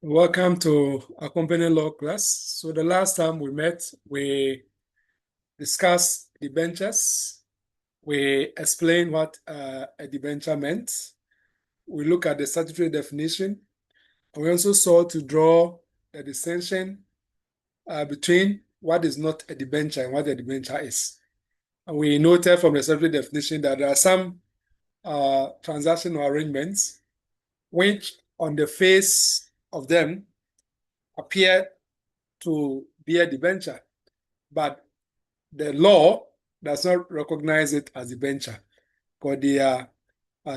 Welcome to our company law class. So the last time we met, we discussed debentures. We explained what a debenture meant. We look at the statutory definition. And we also saw to draw the distinction between what is not a debenture and what a debenture is. And we noted from the statutory definition that there are some transactional arrangements which on the face of them appear to be a debenture, but the law does not recognize it as debenture because they are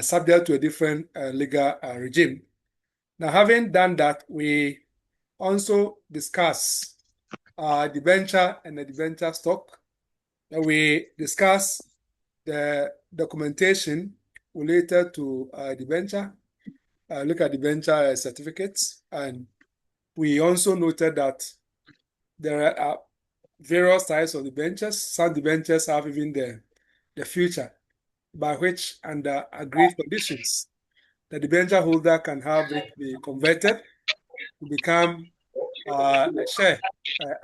subject to a different legal regime. Now, having done that, we also discuss debenture and the debenture stock. And we discuss the documentation related to debenture, look at debenture certificates, and we also noted that there are various types of debentures. Some debentures have even the future by which, under agreed conditions, the debenture holder can have it be converted to become a share,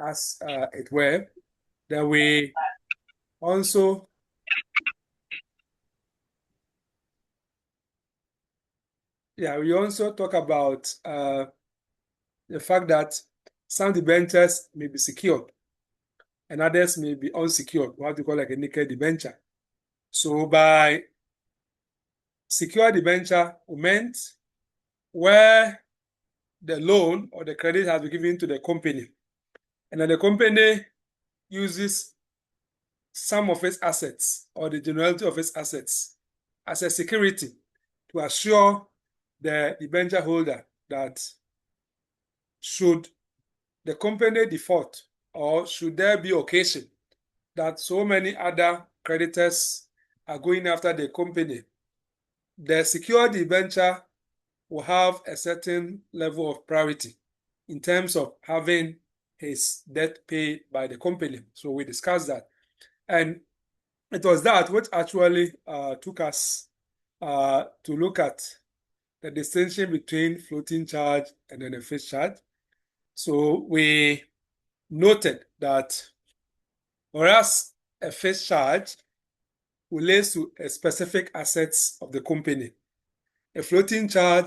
as it were. Then we also talk about the fact that some debentures may be secured and others may be unsecured, what we call like a naked debenture. So by secure debenture, we meant where the loan or the credit has been given to the company, and then the company uses some of its assets or the generality of its assets as a security to assure the debenture holder that should the company default or should there be occasion that so many other creditors are going after the company, the secured debenture will have a certain level of priority in terms of having his debt paid by the company. So we discussed that. And it was that which actually took us to look at the distinction between floating charge and then a fixed charge. So we noted that whereas a fixed charge relates to a specific assets of the company, a floating charge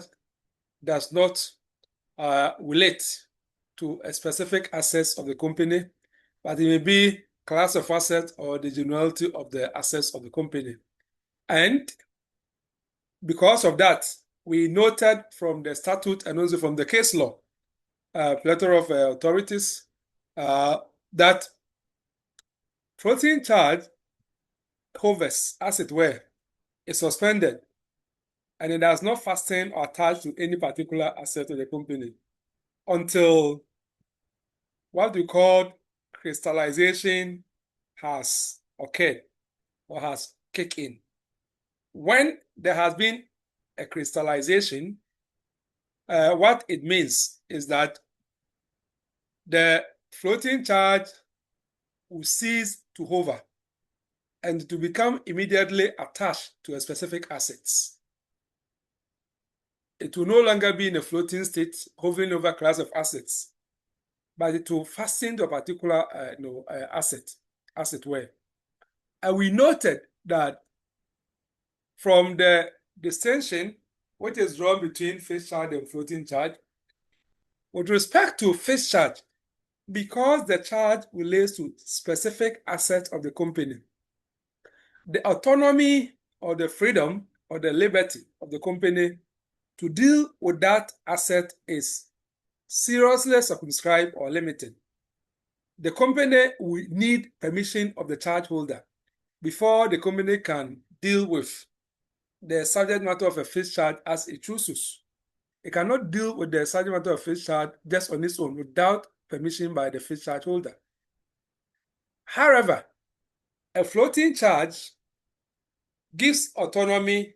does not relate to a specific assets of the company, but it may be class of assets or the generality of the assets of the company. And because of that, we noted from the statute and also from the case law, plethora of authorities, that floating charge hovers, as it were, is suspended, and it does not fasten or attach to any particular asset of the company until what we call crystallization has occurred or has kicked in. When there has been a crystallization, what it means is that the floating charge will cease to hover and to become immediately attached to a specific assets. It will no longer be in a floating state, hovering over a class of assets, but it will fasten to a particular asset, as it were. And we noted that from the distinction which is drawn between fixed charge and floating charge, with respect to fixed charge, because the charge relates to specific assets of the company, the autonomy or the freedom or the liberty of the company to deal with that asset is seriously circumscribed or limited. The company will need permission of the charge holder before the company can deal with the subject matter of a fixed charge as it chooses. It cannot deal with the subject matter of fixed charge just on its own without permission by the fixed charge holder. However, a floating charge gives autonomy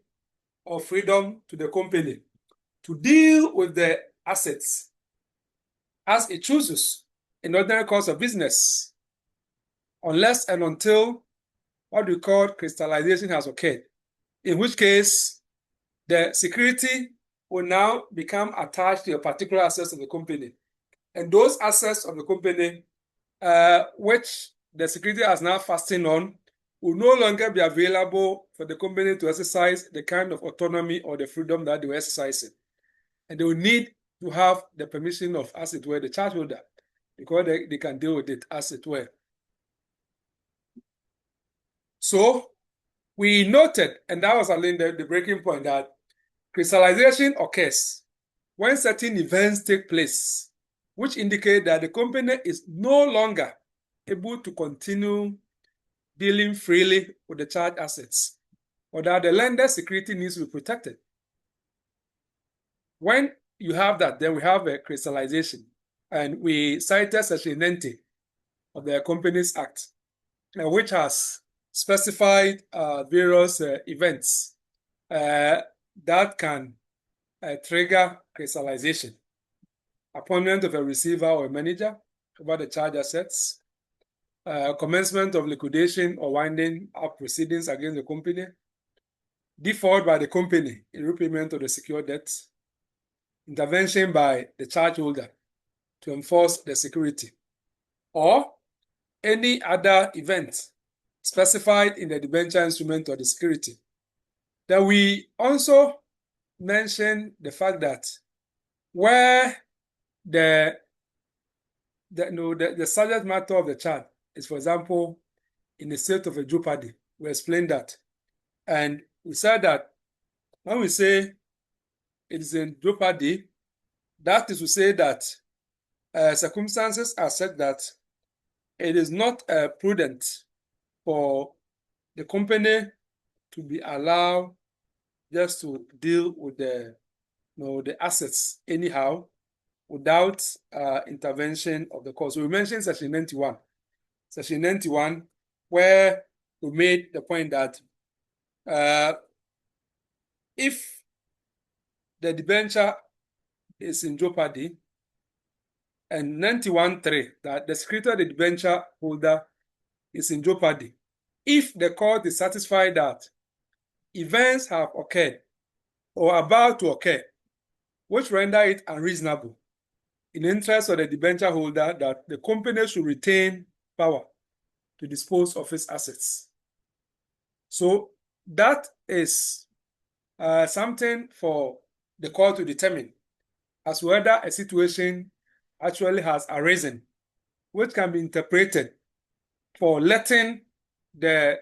or freedom to the company to deal with the assets as it chooses in ordinary course of business, unless and until what we call crystallization has occurred, in which case the security will now become attached to a particular assets of the company. And those assets of the company, which the security has now fastened on, will no longer be available for the company to exercise the kind of autonomy or the freedom that they were exercising. And they will need to have the permission of, as it were, the charge holder, because they can deal with it, as it were. So we noted, and that was again the breaking point, that crystallization occurs when certain events take place, which indicate that the company is no longer able to continue dealing freely with the charged assets, or that the lender's security needs to be protected. When you have that, then we have a crystallization, and we cited Section 90 of the Companies Act, which has specified various events that can trigger crystallization. Appointment of a receiver or a manager over the charged assets, commencement of liquidation or winding up proceedings against the company, default by the company in repayment of the secured debt, intervention by the charge holder to enforce the security, or any other event specified in the debenture instrument or the security. Then we also mention the fact that where the subject matter of the charge is, for example, in the state of a jeopardy, we explained that. And we said that when we say it is in jeopardy, that is to say that circumstances are such that it is not prudent for the company to be allowed just to deal with the assets anyhow without intervention of the court. So we mentioned Section 91. Section 91, where we made the point that if the debenture is in jeopardy, and 91.3, that the security of the debenture holder is in jeopardy, if the court is satisfied that events have occurred or about to occur which render it unreasonable in the interest of the debenture holder that the company should retain power to dispose of its assets. So that is something for the court to determine as whether a situation actually has arisen, which can be interpreted for letting the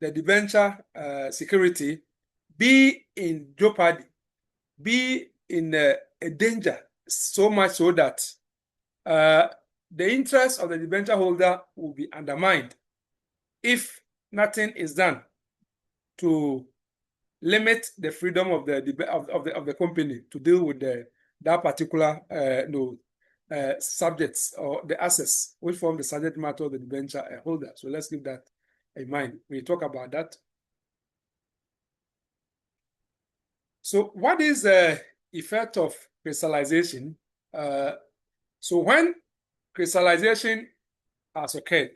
debenture security be in jeopardy, be in a danger, so much so that the interest of the debenture holder will be undermined if nothing is done to limit the freedom of the company to deal with that particular subjects or the assets which form the subject matter of the debenture holder. So let's keep that in mind when we talk about that. So what is the effect of crystallization? So when crystallization has occurred,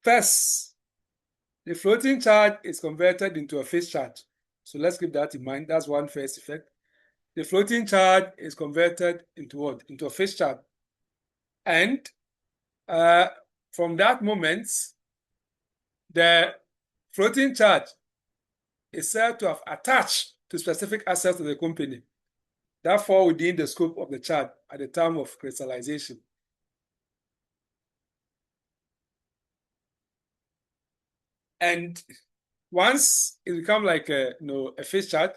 first, the floating charge is converted into a fixed charge. So let's keep that in mind. That's one first effect. The floating charge is converted into what? Into a fixed charge. And from that moment, the floating charge is said to have attached to specific assets of the company that fall within the scope of the charge at the time of crystallization. And once it becomes like a fixed charge,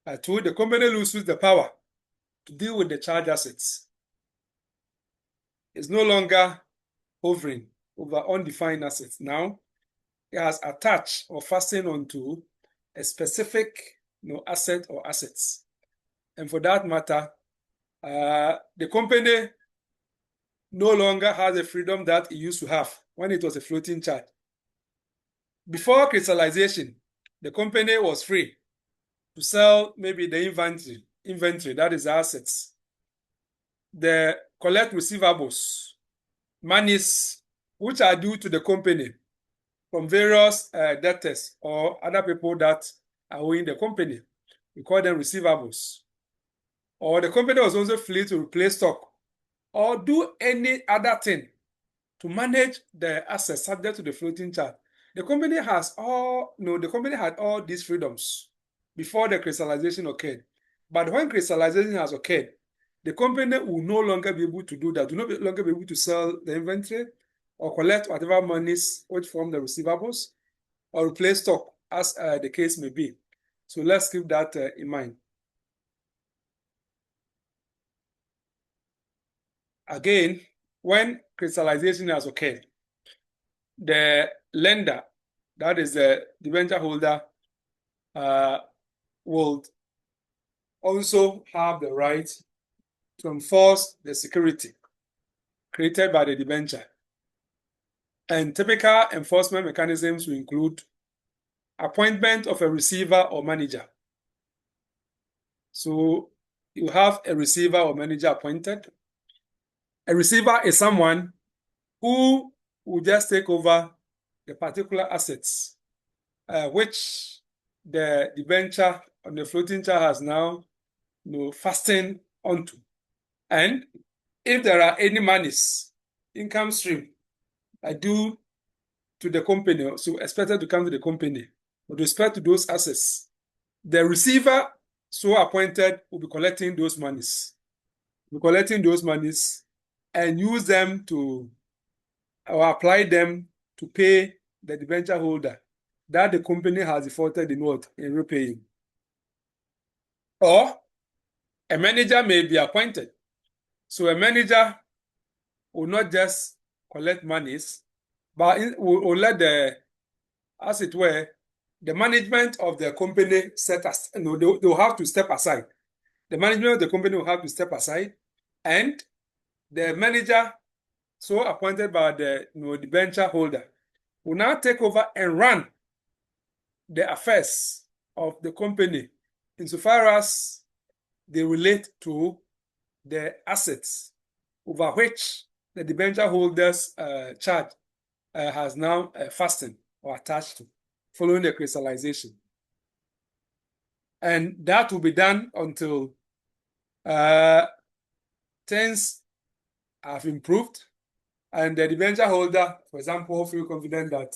the company loses the power to deal with the charge assets. It's no longer hovering over undefined assets. Now it has attached or fastened onto a specific asset or assets. And for that matter, the company no longer has the freedom that it used to have when it was a floating charge. Before crystallization, the company was free to sell maybe the inventory, that is assets, the collect receivables, monies which are due to the company from various debtors or other people that are owing the company. we call them receivables. Or the company was also free to replace stock or do any other thing to manage the assets subject to the floating charge. The company has the company had all these freedoms before the crystallization occurred. But when crystallization has occurred, the company will no longer be able to do that, will no longer be able to sell the inventory or collect whatever monies which form the receivables or replace stock as the case may be. So let's keep that in mind. Again, when crystallization has occurred, the lender, that is the debenture holder, will also have the right to enforce the security created by the debenture. And typical enforcement mechanisms will include appointment of a receiver or manager. So you have a receiver or manager appointed. A receiver is someone who will just take over the particular assets which the debenture on the floating charge has now fastened onto. And if there are any monies, income stream, due to the company, so expected to come to the company with respect to those assets, the receiver so appointed will be collecting those monies. And use them to or apply them to pay the debenture holder that the company has defaulted in repaying. Or a manager may be appointed. So a manager will not just collect monies, but will let as it were, the management of the company they'll have to step aside. The management of the company will have to step aside, and the manager, so appointed by the debenture holder, will now take over and run the affairs of the company insofar as they relate to the assets over which the debenture holder's charge has now fastened or attached to following the crystallization. And that will be done until things have improved and the debenture holder, for example, feel confident that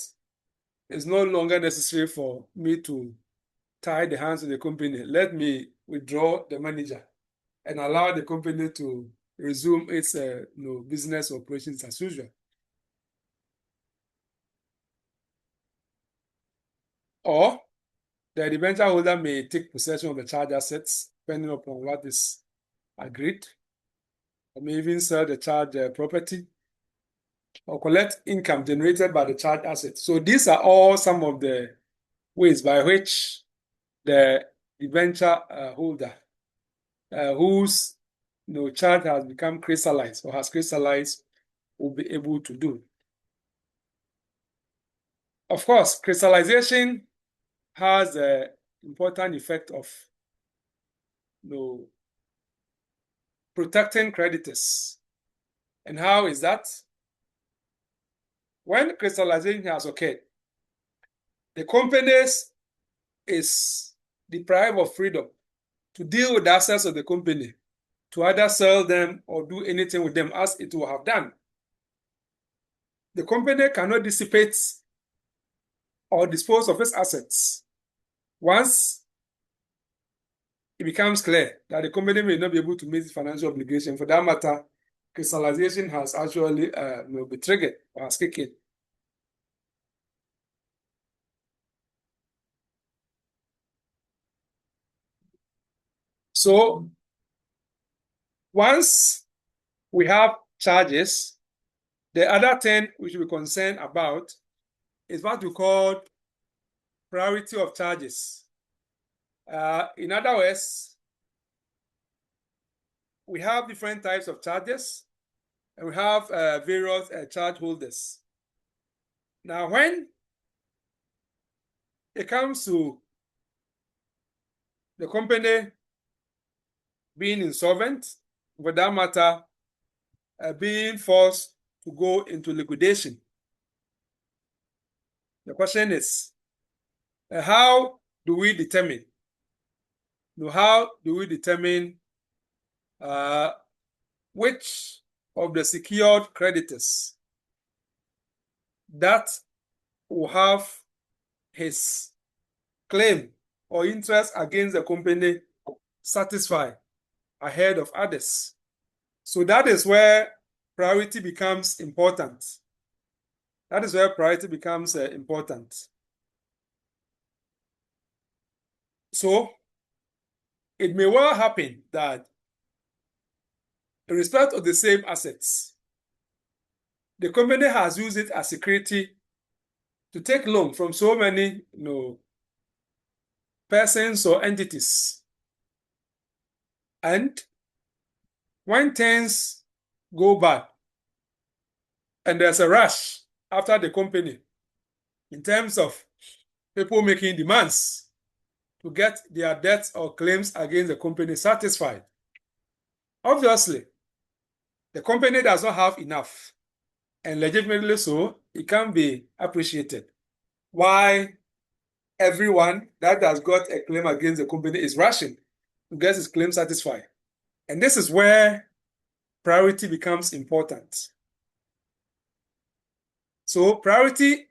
it's no longer necessary for me to tie the hands of the company. Let me withdraw the manager and allow the company to resume its business operations as usual. Or the debenture holder may take possession of the charge assets, depending upon what is agreed. Or may even sell the charge property or collect income generated by the charge assets. So these are all some of the ways by which the debenture holder whose charge has become crystallized or has crystallized will be able to do. Of course, crystallization has an important effect of protecting creditors. And how is that? When crystallization has occurred, the company is deprived of freedom to deal with the assets of the company, to either sell them or do anything with them as it will have done. The company cannot dissipate or dispose of its assets once it becomes clear that the company may not be able to meet its financial obligation. For that matter, crystallization has actually been triggered or has kicked in. So once we have charges, the other thing we should be concerned about is what we call priority of charges. In other words, we have different types of charges and we have various charge holders. Now, when it comes to the company being insolvent, for that matter, being forced to go into liquidation, the question is, how do we determine Now, how do we determine which of the secured creditors that will have his claim or interest against the company satisfied ahead of others? So that is where priority becomes important. That is where priority becomes important. So it may well happen that in respect of the same assets, the company has used it as security to take loan from so many persons or entities. And when things go bad and there's a rush after the company in terms of people making demands to get their debts or claims against the company satisfied, obviously, the company does not have enough, and legitimately so, it can be appreciated why everyone that has got a claim against the company is rushing to get his claim satisfied. And this is where priority becomes important. So priority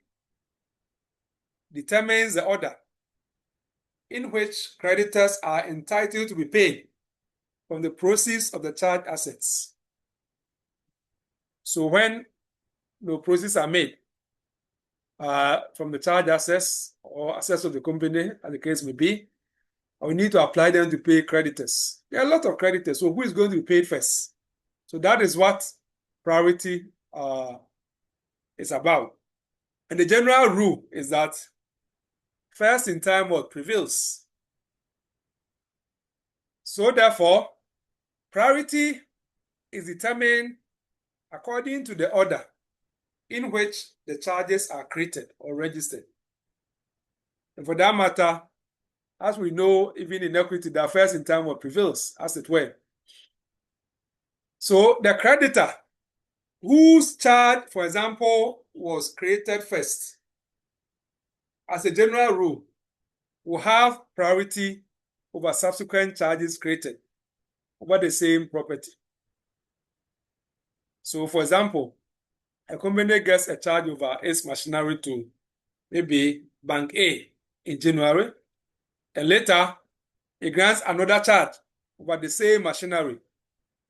determines the order in which creditors are entitled to be paid from the proceeds of the charged assets. So when no proceeds are made from the charged assets or assets of the company, as the case may be, we need to apply them to pay creditors. There are a lot of creditors, so who is going to be paid first? So that is what priority is about. And the general rule is that first in time what prevails. So therefore, priority is determined according to the order in which the charges are created or registered. And for that matter, as we know, even in equity, the first in time what prevails, as it were. So the creditor whose charge, for example, was created first, as a general rule, will have priority over subsequent charges created over the same property. So, for example, a company gets a charge over its machinery to maybe Bank A in January, and later it grants another charge over the same machinery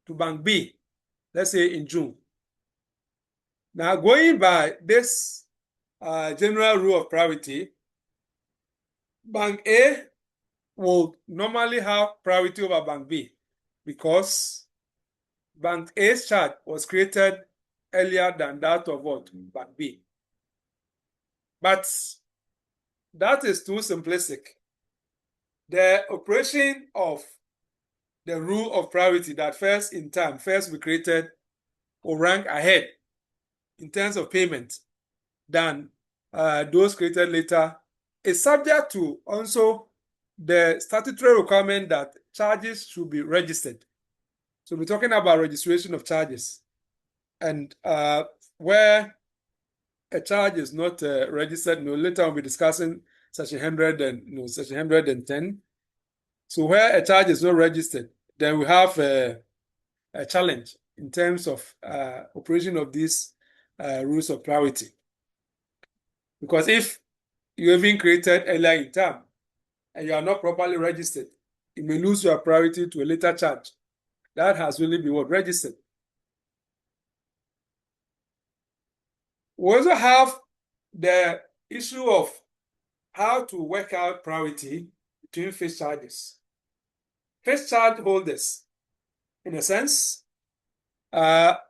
to Bank B, let's say in June. Now, going by this general rule of priority, Bank A will normally have priority over Bank B because Bank A's charge was created earlier than that of what? Bank B. But that is too simplistic. The operation of the rule of priority that first in time, first be created will rank ahead in terms of payment than those created later is subject to also the statutory requirement that charges should be registered. So we're talking about registration of charges. And where a charge is not registered, later we'll be discussing section 100 and section 110. So where a charge is not registered, then we have a challenge in terms of operation of these rules of priority. Because if you have been created earlier in time and you are not properly registered, you may lose your priority to a later charge that has really been registered. We also have the issue of how to work out priority between fixed charges. Fixed charge holders, in a sense, let's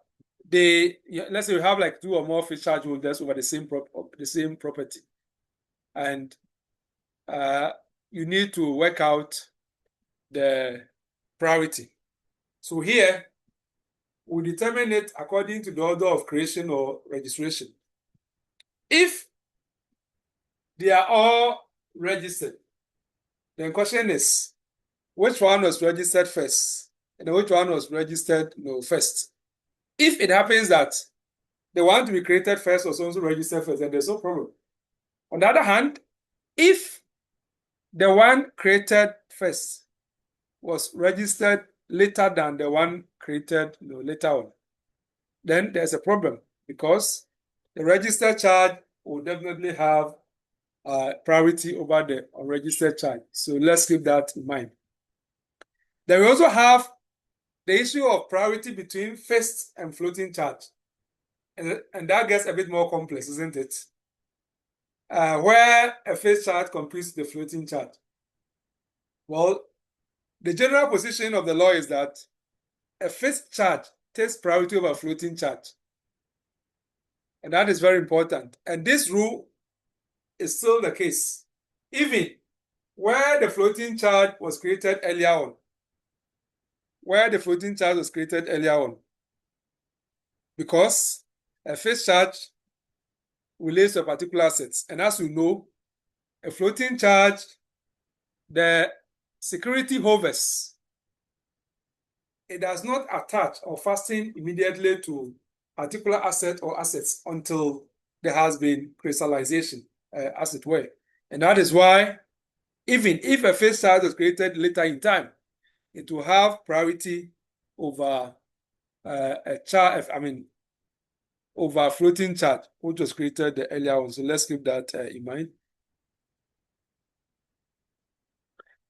say you have like 2 or more fixed charge holders over the same property, and you need to work out the priority. So here, we determine it according to the order of creation or registration. If they are all registered, then the question is, which one was registered first and which one was registered first? If it happens that the one to be created first was also registered first, then there's no problem. On the other hand, if the one created first was registered later than the one created later on, then there's a problem because the registered charge will definitely have priority over the unregistered charge. So let's keep that in mind. Then we also have the issue of priority between fixed and floating charge. And that gets a bit more complex, isn't it? Where a fixed charge competes with the floating charge. Well, the general position of the law is that a fixed charge takes priority over floating charge. And that is very important. And this rule is still the case, even where the floating charge was created earlier on. Because a fixed charge relates to a particular asset. And as you know, a floating charge, the security hovers. It does not attach or fasten immediately to a particular asset or assets until there has been crystallization, as it were. And that is why, even if a fixed charge was created later in time, it will have priority over over floating charge, which was created earlier on. So let's keep that in mind.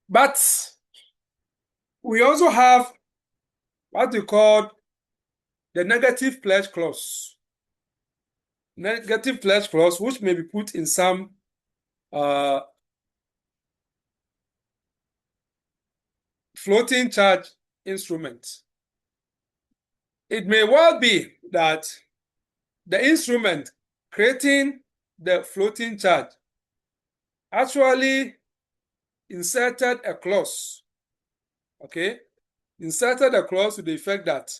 But we also have what we call the negative pledge clause. Negative pledge clause, which may be put in some floating charge instrument. It may well be that the instrument creating the floating charge actually inserted a clause, inserted a clause to the effect that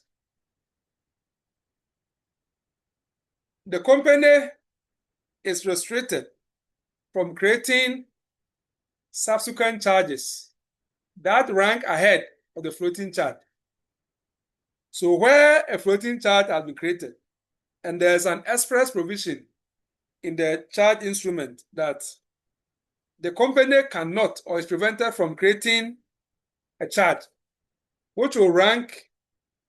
the company is restricted from creating subsequent charges that rank ahead of the floating charge. So where a floating charge has been created, and there's an express provision in the charge instrument that the company cannot or is prevented from creating a charge which will rank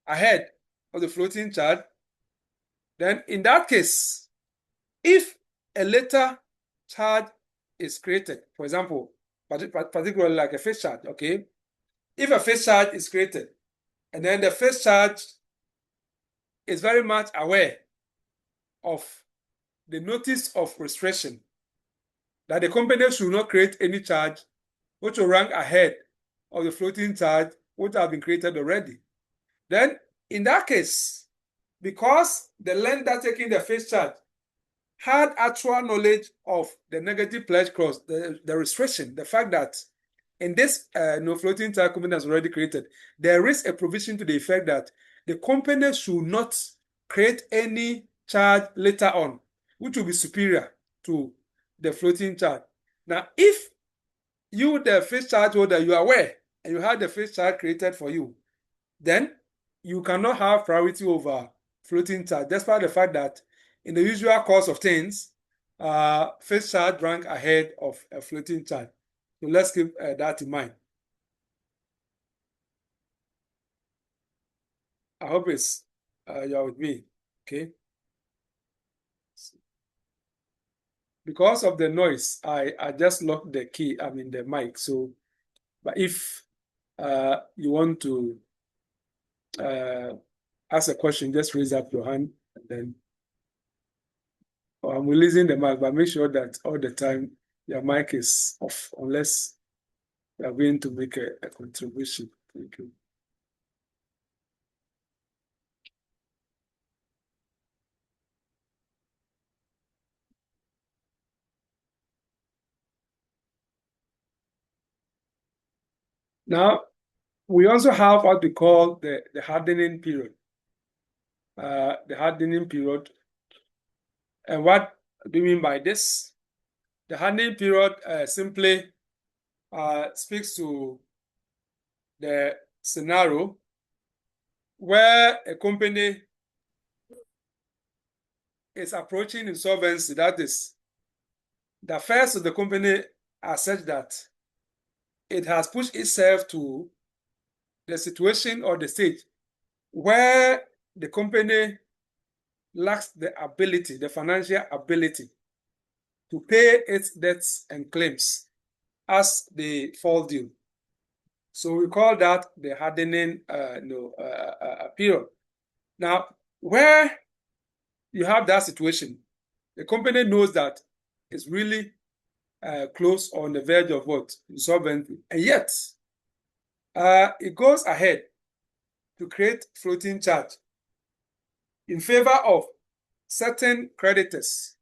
ahead of the floating charge, then in that case, if a later charge is created, for example, particularly like a fixed charge, if a fixed charge is created, and then the fixed charge is very much aware of the notice of restriction that the company should not create any charge which will rank ahead of the floating charge which have been created already. Then, in that case, because the lender taking the fixed charge had actual knowledge of the negative pledge clause, the restriction, the fact that in this floating charge company has already created, there is a provision to the effect that the company should not create any charge later on, which will be superior to the floating charge. Now, if you, the fixed charge holder, you are aware and you have the fixed charge created for you, then you cannot have priority over floating charge, despite the fact that in the usual course of things, fixed charge rank ahead of a floating charge. So let's keep that in mind. I hope it's you're with me, okay? Because of the noise, I just locked the key, the mic. So, but if you want to ask a question, just raise up your hand and then I'm releasing the mic, but make sure that all the time your mic is off unless you are going to make a contribution. Thank you. Now, we also have what we call the hardening period. The hardening period. And what do you mean by this? The hardening period simply speaks to the scenario where a company is approaching insolvency. That is, the affairs of the company are such that it has pushed itself to the situation or the stage where the company lacks the ability, the financial ability to pay its debts and claims as they fall due. So we call that the hardening period. Now, where you have that situation, the company knows that it's really close on the verge of what? Insolvency. And yet, it goes ahead to create floating charge in favor of certain creditors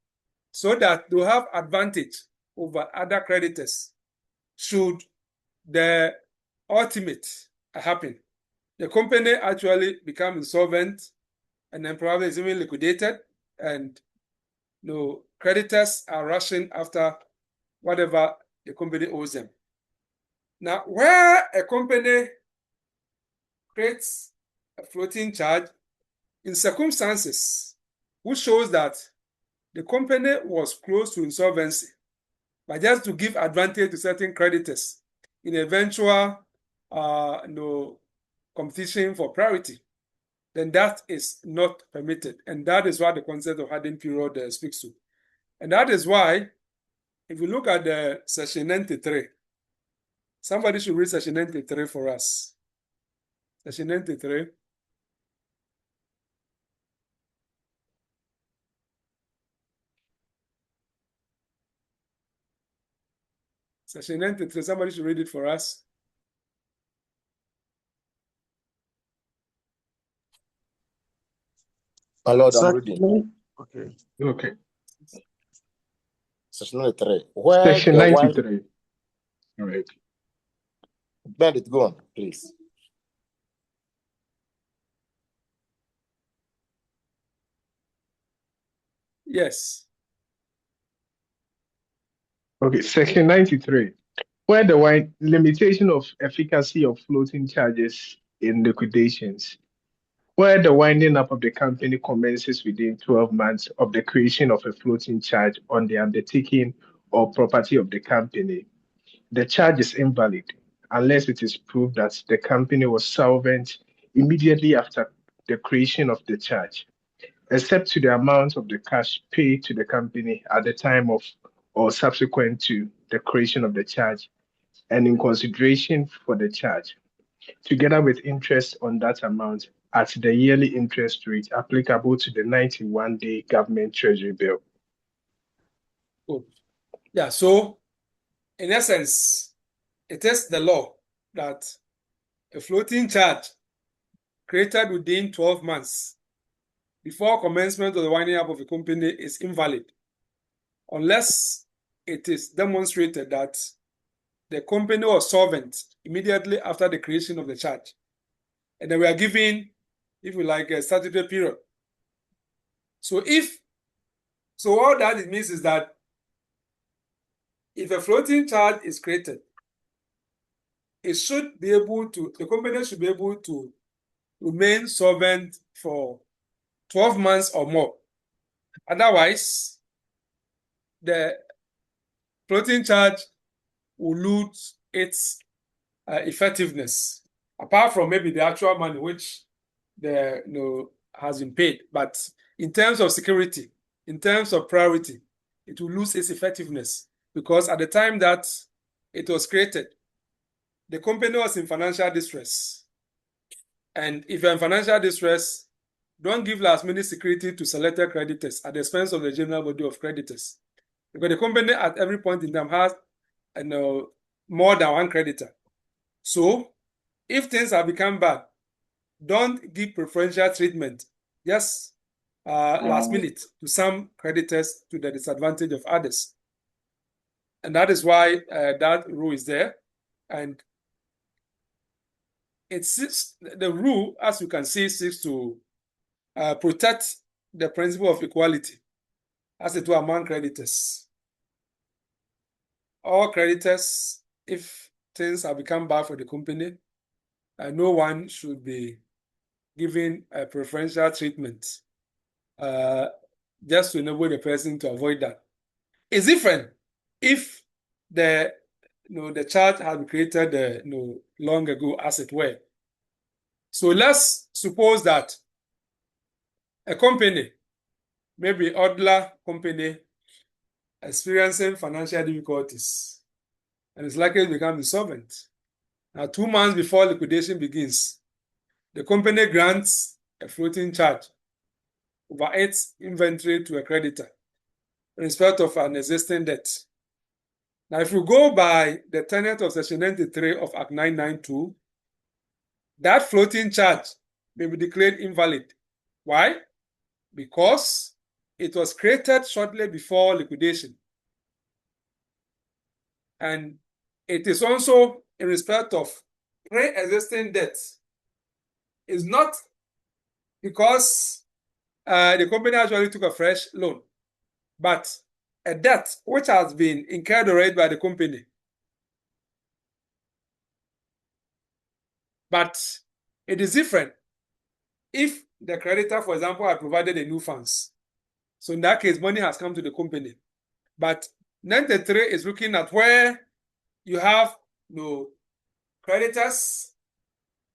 so that they'll have advantage over other creditors should the ultimate happen. The company actually become insolvent and then probably is even liquidated, and creditors are rushing after whatever the company owes them. Now, where a company creates a floating charge in circumstances which shows that the company was close to insolvency, but just to give advantage to certain creditors in eventual competition for priority, then that is not permitted. And that is what the concept of hardening period speaks to. And that is why, if you look at the section 93, somebody should read section 93 for us. Section 93. Section 93, somebody should read it for us. My Lord, I'm reading. Okay. Section 93. Where Section 93. All right. Bandit, go on, please. Yes. Okay, section 93. Where the limitation of efficacy of floating charges in liquidations, where the winding up of the company commences within 12 months of the creation of a floating charge on the undertaking or property of the company, the charge is invalid unless it is proved that the company was solvent immediately after the creation of the charge, except to the amount of the cash paid to the company at the time of or subsequent to the creation of the charge, and in consideration for the charge, together with interest on that amount at the yearly interest rate applicable to the 91-day government treasury bill. Good. Yeah, so in essence, it is the law that a floating charge created within 12 months before commencement of the winding up of a company is invalid unless it is demonstrated that the company was solvent immediately after the creation of the charge. And then we are given, if you like, a statutory period. So all that it means is that if a floating charge is created, it should be able to, the company should be able to remain solvent for 12 months or more. Otherwise, the floating charge will lose its effectiveness, apart from maybe the actual money which has been paid. But in terms of security, in terms of priority, it will lose its effectiveness because at the time that it was created, the company was in financial distress. And if you're in financial distress, don't give last minute security to selected creditors at the expense of the general body of creditors. Because the company at every point in time has more than one creditor. So if things have become bad, don't give preferential treatment just last minute to some creditors to the disadvantage of others. And that is why that rule is there. And the rule, as you can see, seeks to protect the principle of equality as it were among creditors. All creditors, if things have become bad for the company, no one should be given a preferential treatment just to enable the person to avoid that. It's different if the charge had been created long ago, as it were, So let's suppose that a company, maybe Odler company, experiencing financial difficulties and is likely to become insolvent. Now, 2 months before liquidation begins, the company grants a floating charge over its inventory to a creditor in respect of an existing debt. Now, if you go by the tenet of Section 93 of Act 992, that floating charge may be declared invalid. Why? Because it was created shortly before liquidation. And it is also in respect of pre-existing debt. It's not because the company actually took a fresh loan, but a debt which has been incurred already by the company. But it is different if the creditor, for example, had provided a new funds. So in that case, money has come to the company. But 93 is looking at where you have no creditors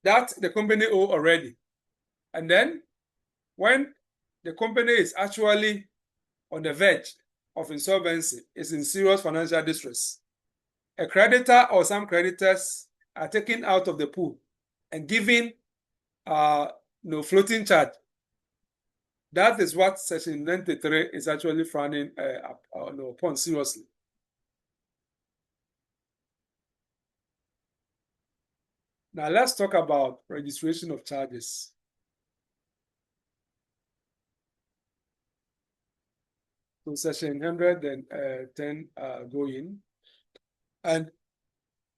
that the company owe already. And then when the company is actually on the verge of insolvency, is in serious financial distress, a creditor or some creditors are taken out of the pool and given floating charge. That is what Section 93 is actually frowning upon seriously. Now let's talk about registration of charges. So Section 110 going. And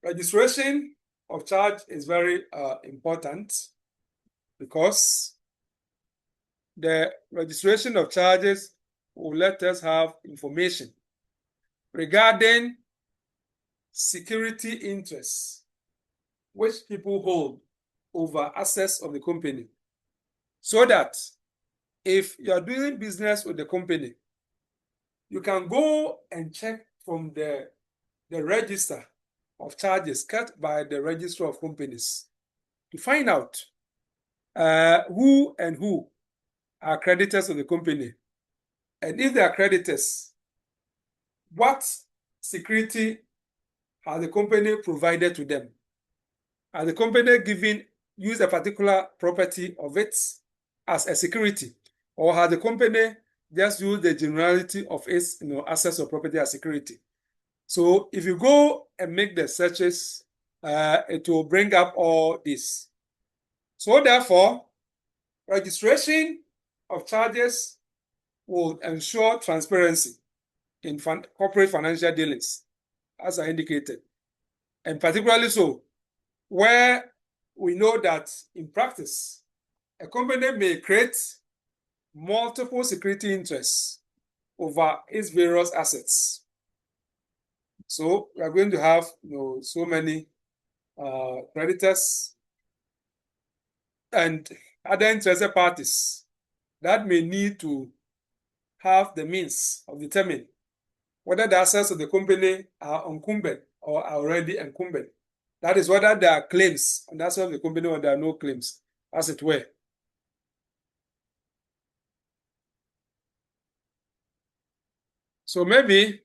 registration of charge is very important because the registration of charges will let us have information regarding security interests which people hold over assets of the company, so that if you are doing business with the company, you can go and check from the register of charges kept by the Register of Companies to find out who are creditors of the company. And if they are creditors, what security has the company provided to them? Has the company used a particular property of it as a security? Or has the company just used the generality of its assets or property as security? So if you go and make the searches, it will bring up all this. So therefore, registration of charges will ensure transparency in corporate financial dealings, as I indicated. And particularly so, where we know that in practice, a company may create multiple security interests over its various assets. So we are going to have so many creditors and other interested parties that may need to have the means of determining whether the assets of the company are encumbered or are already encumbered. That is, whether there are claims on the assets of the company or there are no claims, as it were. So maybe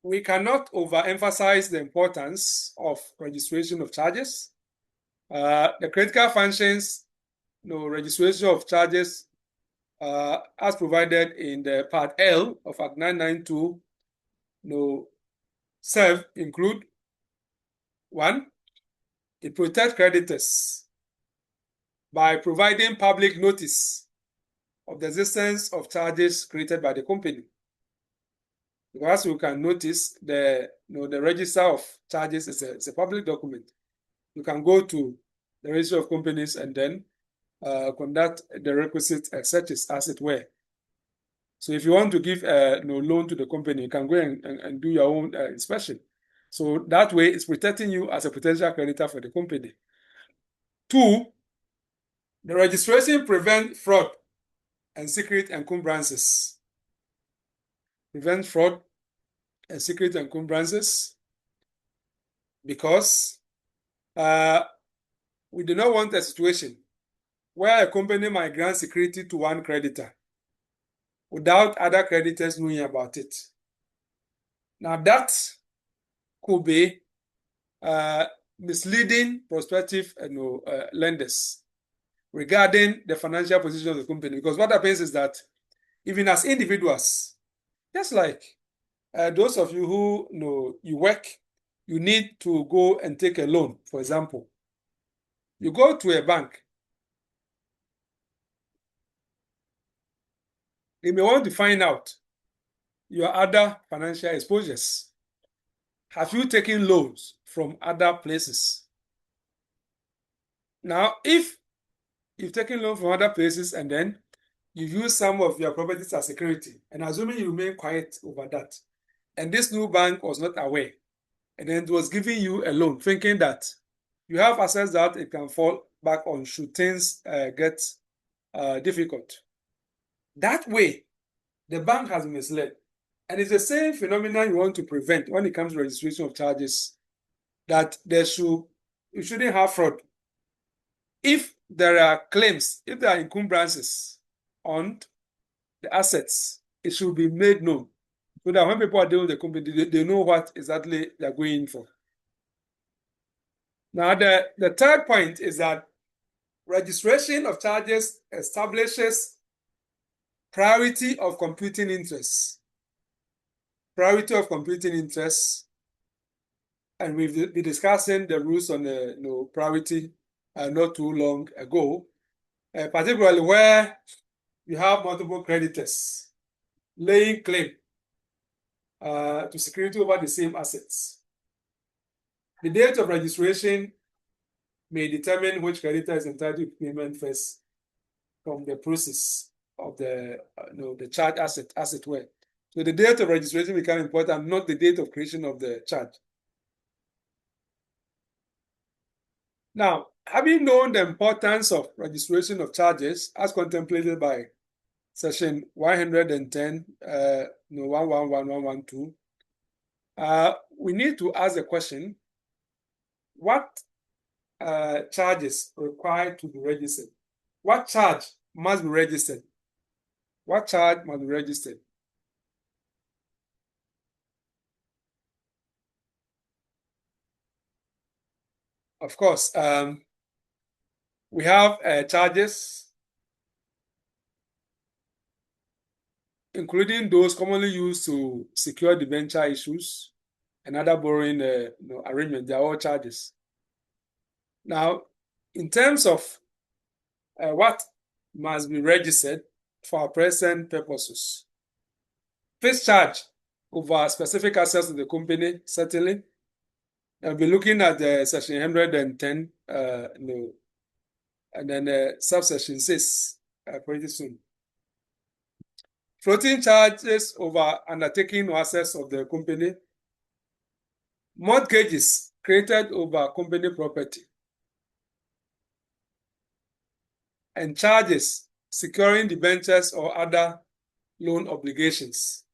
we cannot overemphasize the importance of registration of charges. The critical functions, registration of charges, as provided in the Part L of Act 992, include: 1, it protects creditors by providing public notice of the existence of charges created by the company. Because you can notice, the register of charges is a public document. You can go to the Register of Companies and then conduct the requisite searches, as it were. So if you want to give loan to the company, you can go and do your own inspection. So that way, it's protecting you as a potential creditor for the company. 2, the registration prevents fraud and secret encumbrances. Prevent fraud and secret encumbrances because we do not want a situation where a company might grant security to one creditor without other creditors knowing about it. Now, that could be misleading prospective lenders regarding the financial position of the company. Because what happens is that even as individuals, just like those of you who you work, you need to go and take a loan, for example. You go to a bank. They may want to find out your other financial exposures. Have you taken loans from other places? Now, if you've taken loans from other places and then you use some of your properties as security, and assuming you remain quiet over that, and this new bank was not aware, and then it was giving you a loan, thinking that you have assets that it can fall back on should things get difficult. That way, the bank has been misled. And it's the same phenomenon you want to prevent when it comes to registration of charges, that you shouldn't have fraud. If there are claims, if there are encumbrances on the assets, it should be made known so that when people are dealing with the company, they know what exactly they're going for. Now, the third point is that registration of charges establishes priority of computing interests. Priority of computing interests, and we've been discussing the rules on the priority not too long ago, particularly where you have multiple creditors laying claim to security over the same assets. The date of registration may determine which creditor is entitled to payment first from the process of the charge asset, as it were. So the date of registration becomes important, not the date of creation of the charge. Now, having known the importance of registration of charges as contemplated by section 110, 111, 112, we need to ask the question, what charges are required to be registered? What charge must be registered? What charge must be registered? Of course, we have charges, including those commonly used to secure debenture issues and other borrowing arrangements. They are all charges. Now, in terms of what must be registered for our present purposes, fixed charge over specific assets of the company, certainly. I'll be looking at the section 110, and then subsection 6 pretty soon. Floating charges over undertaking or assets of the company. Mortgages created over company property. And charges securing debentures or other loan obligations.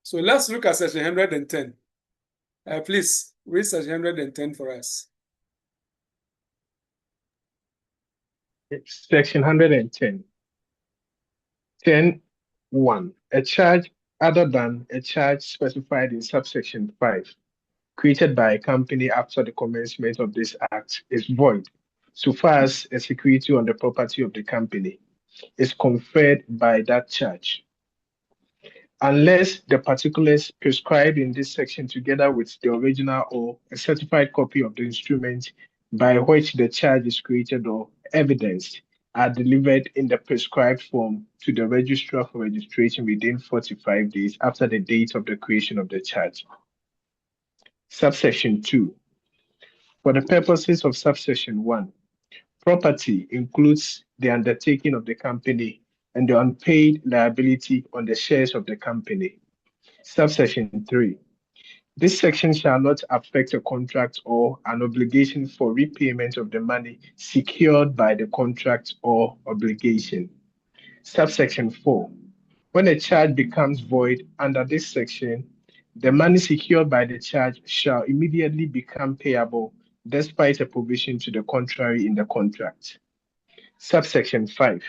So let's look at section 110. Please read section 110 for us. Section 110. 10.1. A charge other than a charge specified in subsection 5 created by a company after the commencement of this act is void, so far as a security on the property of the company is conferred by that charge, unless the particulars prescribed in this section, together with the original or a certified copy of the instrument by which the charge is created or evidenced, are delivered in the prescribed form to the registrar for registration within 45 days after the date of the creation of the charge. Subsection 2. For the purposes of subsection 1, property includes the undertaking of the company and the unpaid liability on the shares of the company. Subsection 3. This section shall not affect a contract or an obligation for repayment of the money secured by the contract or obligation. Subsection 4. When a charge becomes void under this section, The money secured by the charge shall immediately become payable despite a provision to the contrary in the contract. Subsection 5.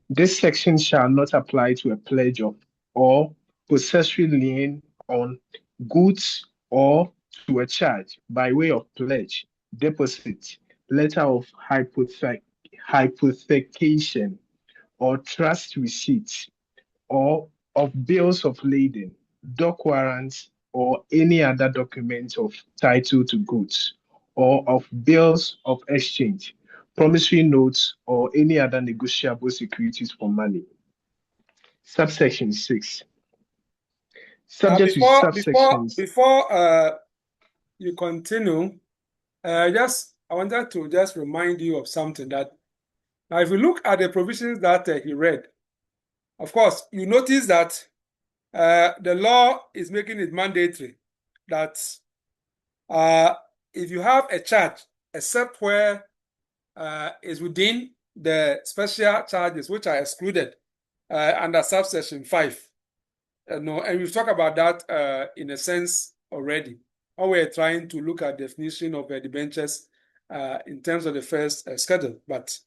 This section shall not apply to a pledge of or possessory lien on goods or to a charge by way of pledge, deposit, letter of hypothecation, or trust receipts, or of bills of lading, dock warrants, or any other document of title to goods, or of bills of exchange, promissory notes, or any other negotiable securities for money. Subsection 6. Subject to subsections. Before you continue, I wanted to just remind you of something that now, if you look at the provisions that he read, of course, you notice that the law is making it mandatory that if you have a charge, except where is within the special charges which are excluded under subsection 5. And we've talked about that in a sense already. When we're trying to look at definition of debentures in terms of the first schedule. But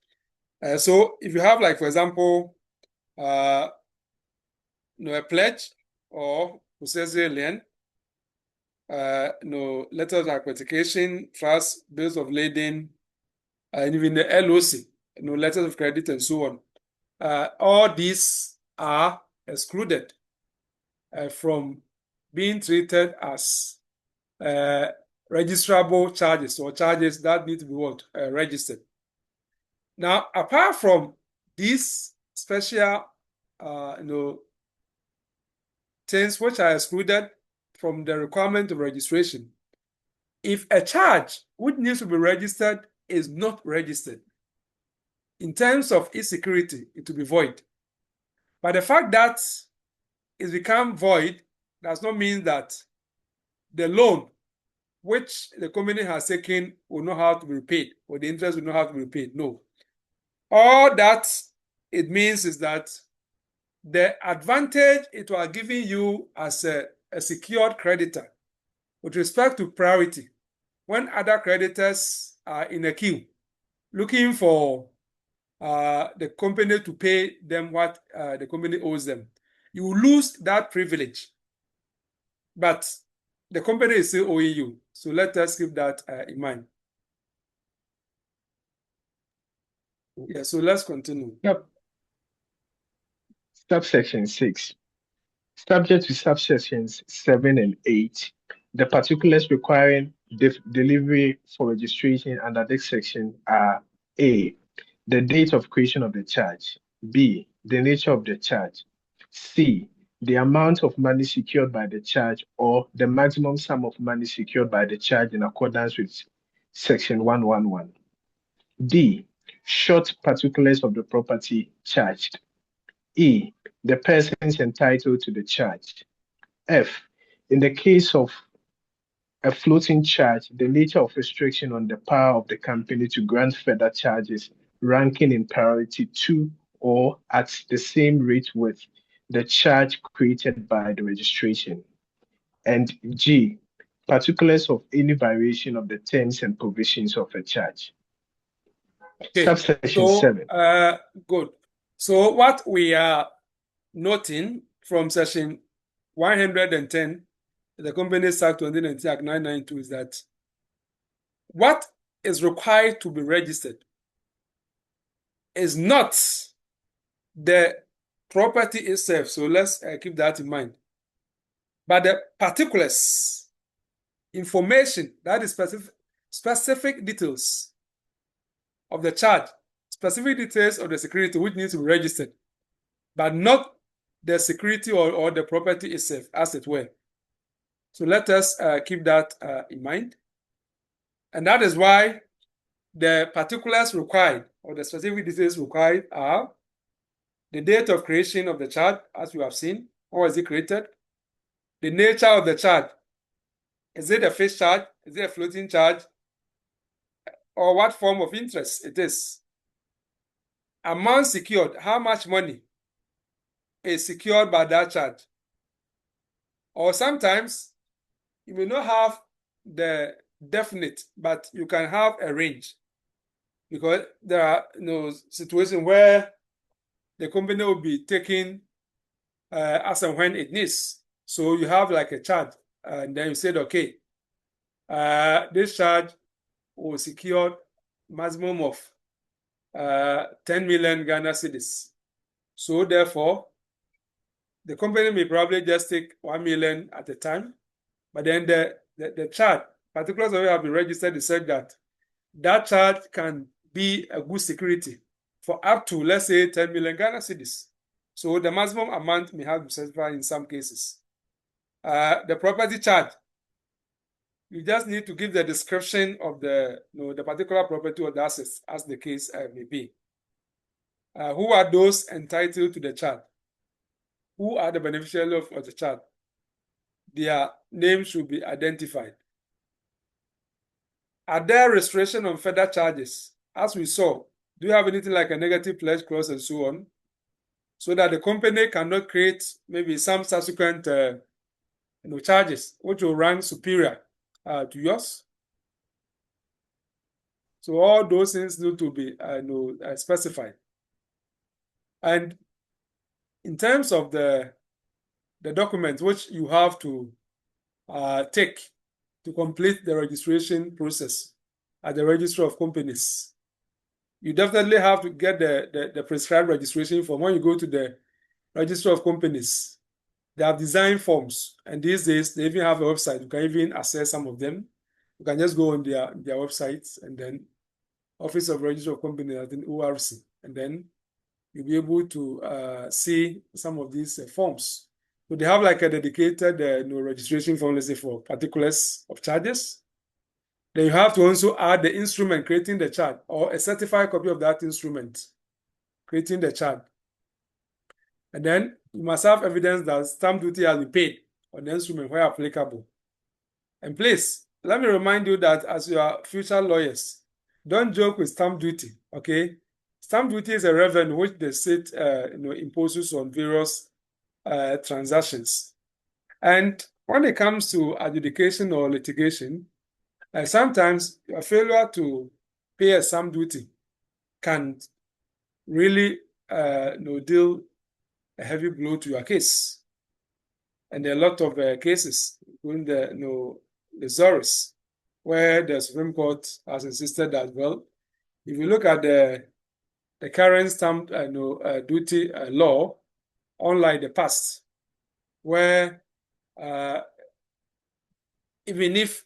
so if you have, like, for example, a pledge or possessory lien, letters of hypothecation, trust, bills of lading, and even the LOC, letters of credit and so on. All these are excluded from being treated as registrable charges or charges that need to be registered. Now, apart from these special things which are excluded from the requirement of registration, if a charge which needs to be registered is not registered, in terms of its security, it will be void. But the fact that it's become void does not mean that the loan which the company has taken will not have to be repaid, or the interest will not have to be repaid. No. All that it means is that the advantage it was giving you as a secured creditor with respect to priority, when other creditors are in a queue looking for the company to pay them what the company owes them, you lose that privilege. But the company is still owing you. So let us keep that in mind. Yeah, so let's continue. Yep. Subsection 6. Subject to subsections 7 and 8, the particulars requiring delivery for registration under this section are A, the date of creation of the charge, B, the nature of the charge, C, the amount of money secured by the charge or the maximum sum of money secured by the charge in accordance with section 111, D, short particulars of the property charged, E, the persons entitled to the charge. F, in the case of a floating charge, the nature of restriction on the power of the company to grant further charges ranking in priority to or at the same rate with the charge created by the registration. And G, particulars of any variation of the terms and provisions of a charge. Okay. Subsection 7. Good. So what we are noting from section 110, the Companies Act 2019 Act 992, is that what is required to be registered is not the property itself. So let's keep that in mind. But the particulars, information, that is specific details of the charge, specific details of the security which needs to be registered, but not the security or the property itself, as it were. So let us keep that in mind. And that is why the particulars required or the specific details required are the date of creation of the charge, as you have seen. When was it created? The nature of the charge. Is it a fixed charge? Is it a floating charge? Or what form of interest it is? Amount secured. How much money is secured by that charge? Or sometimes you may not have the definite, but you can have a range, because there are situations where the company will be taking as and when it needs. So you have like a charge, and then you said, okay, this charge will secure maximum of 10 million Ghana cedis. So therefore, the company may probably just take 1 million at a time, but then the charge, particulars of it have been registered, is said that that charge can be a good security for up to, let's say, 10 million Ghana cedis. So the maximum amount may have to be specified in some cases. The property charge, you just need to give the description of the particular property or the assets, as the case may be. Who are those entitled to the charge? Who are the beneficiaries of the charge? Their names should be identified. Are there restrictions on further charges? As we saw, do you have anything like a negative pledge clause and so on, so that the company cannot create maybe some subsequent charges which will run superior to yours? So all those things need to be specified. And in terms of the documents which you have to take to complete the registration process at the Register of Companies, you definitely have to get the prescribed registration form. When you go to the Register of Companies, they have design forms, and these days they even have a website. You can even access some of them. You can just go on their websites, and then Office of Register of Companies, I think ORC, and then you'll be able to see some of these forms. So they have like a dedicated registration form, let's say, for particulars of charges. Then you have to also add the instrument creating the charge, or a certified copy of that instrument creating the charge. And then you must have evidence that stamp duty has been paid on the instrument where applicable. And please, let me remind you that as your future lawyers, don't joke with stamp duty, okay? Stamp duty is a revenue which the state imposes on various transactions. And when it comes to adjudication or litigation, sometimes a failure to pay a stamp duty can really deal a heavy blow to your case. And there are a lot of cases, including the Zoris, where the Supreme Court has insisted that, well, if you look at the current stamp duty law, unlike the past, where even if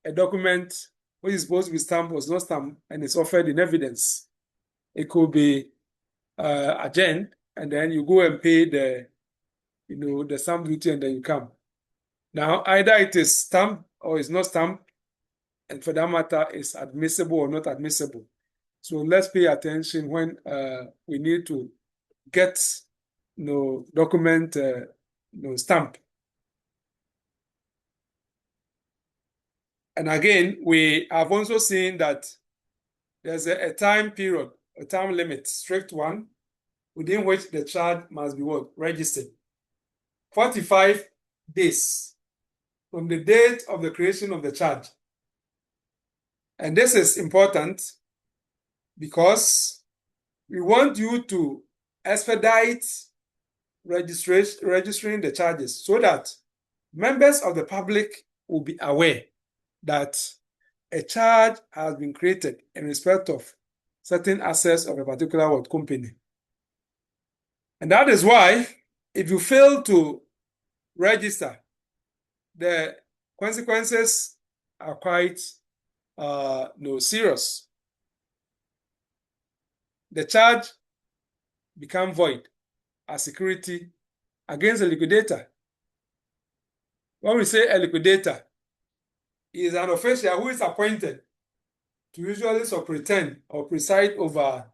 a document which is supposed to be stamped was not stamped and it's offered in evidence, it could be adjourned, and then you go and pay the stamp duty, and then you come. Now, either it is stamped or it's not stamped, and for that matter, it's admissible or not admissible. So let's pay attention when we need to get document stamp. And again, we have also seen that there's a time period, a time limit, strict one, within which the charge must be registered. 45 days from the date of the creation of the charge. And this is important because we want you to expedite registering the charges so that members of the public will be aware that a charge has been created in respect of certain assets of a particular company. And that is why, if you fail to register, the consequences are quite serious. The charge becomes void as security against a liquidator. When we say a liquidator, he is an official who is appointed to usually superintend or preside over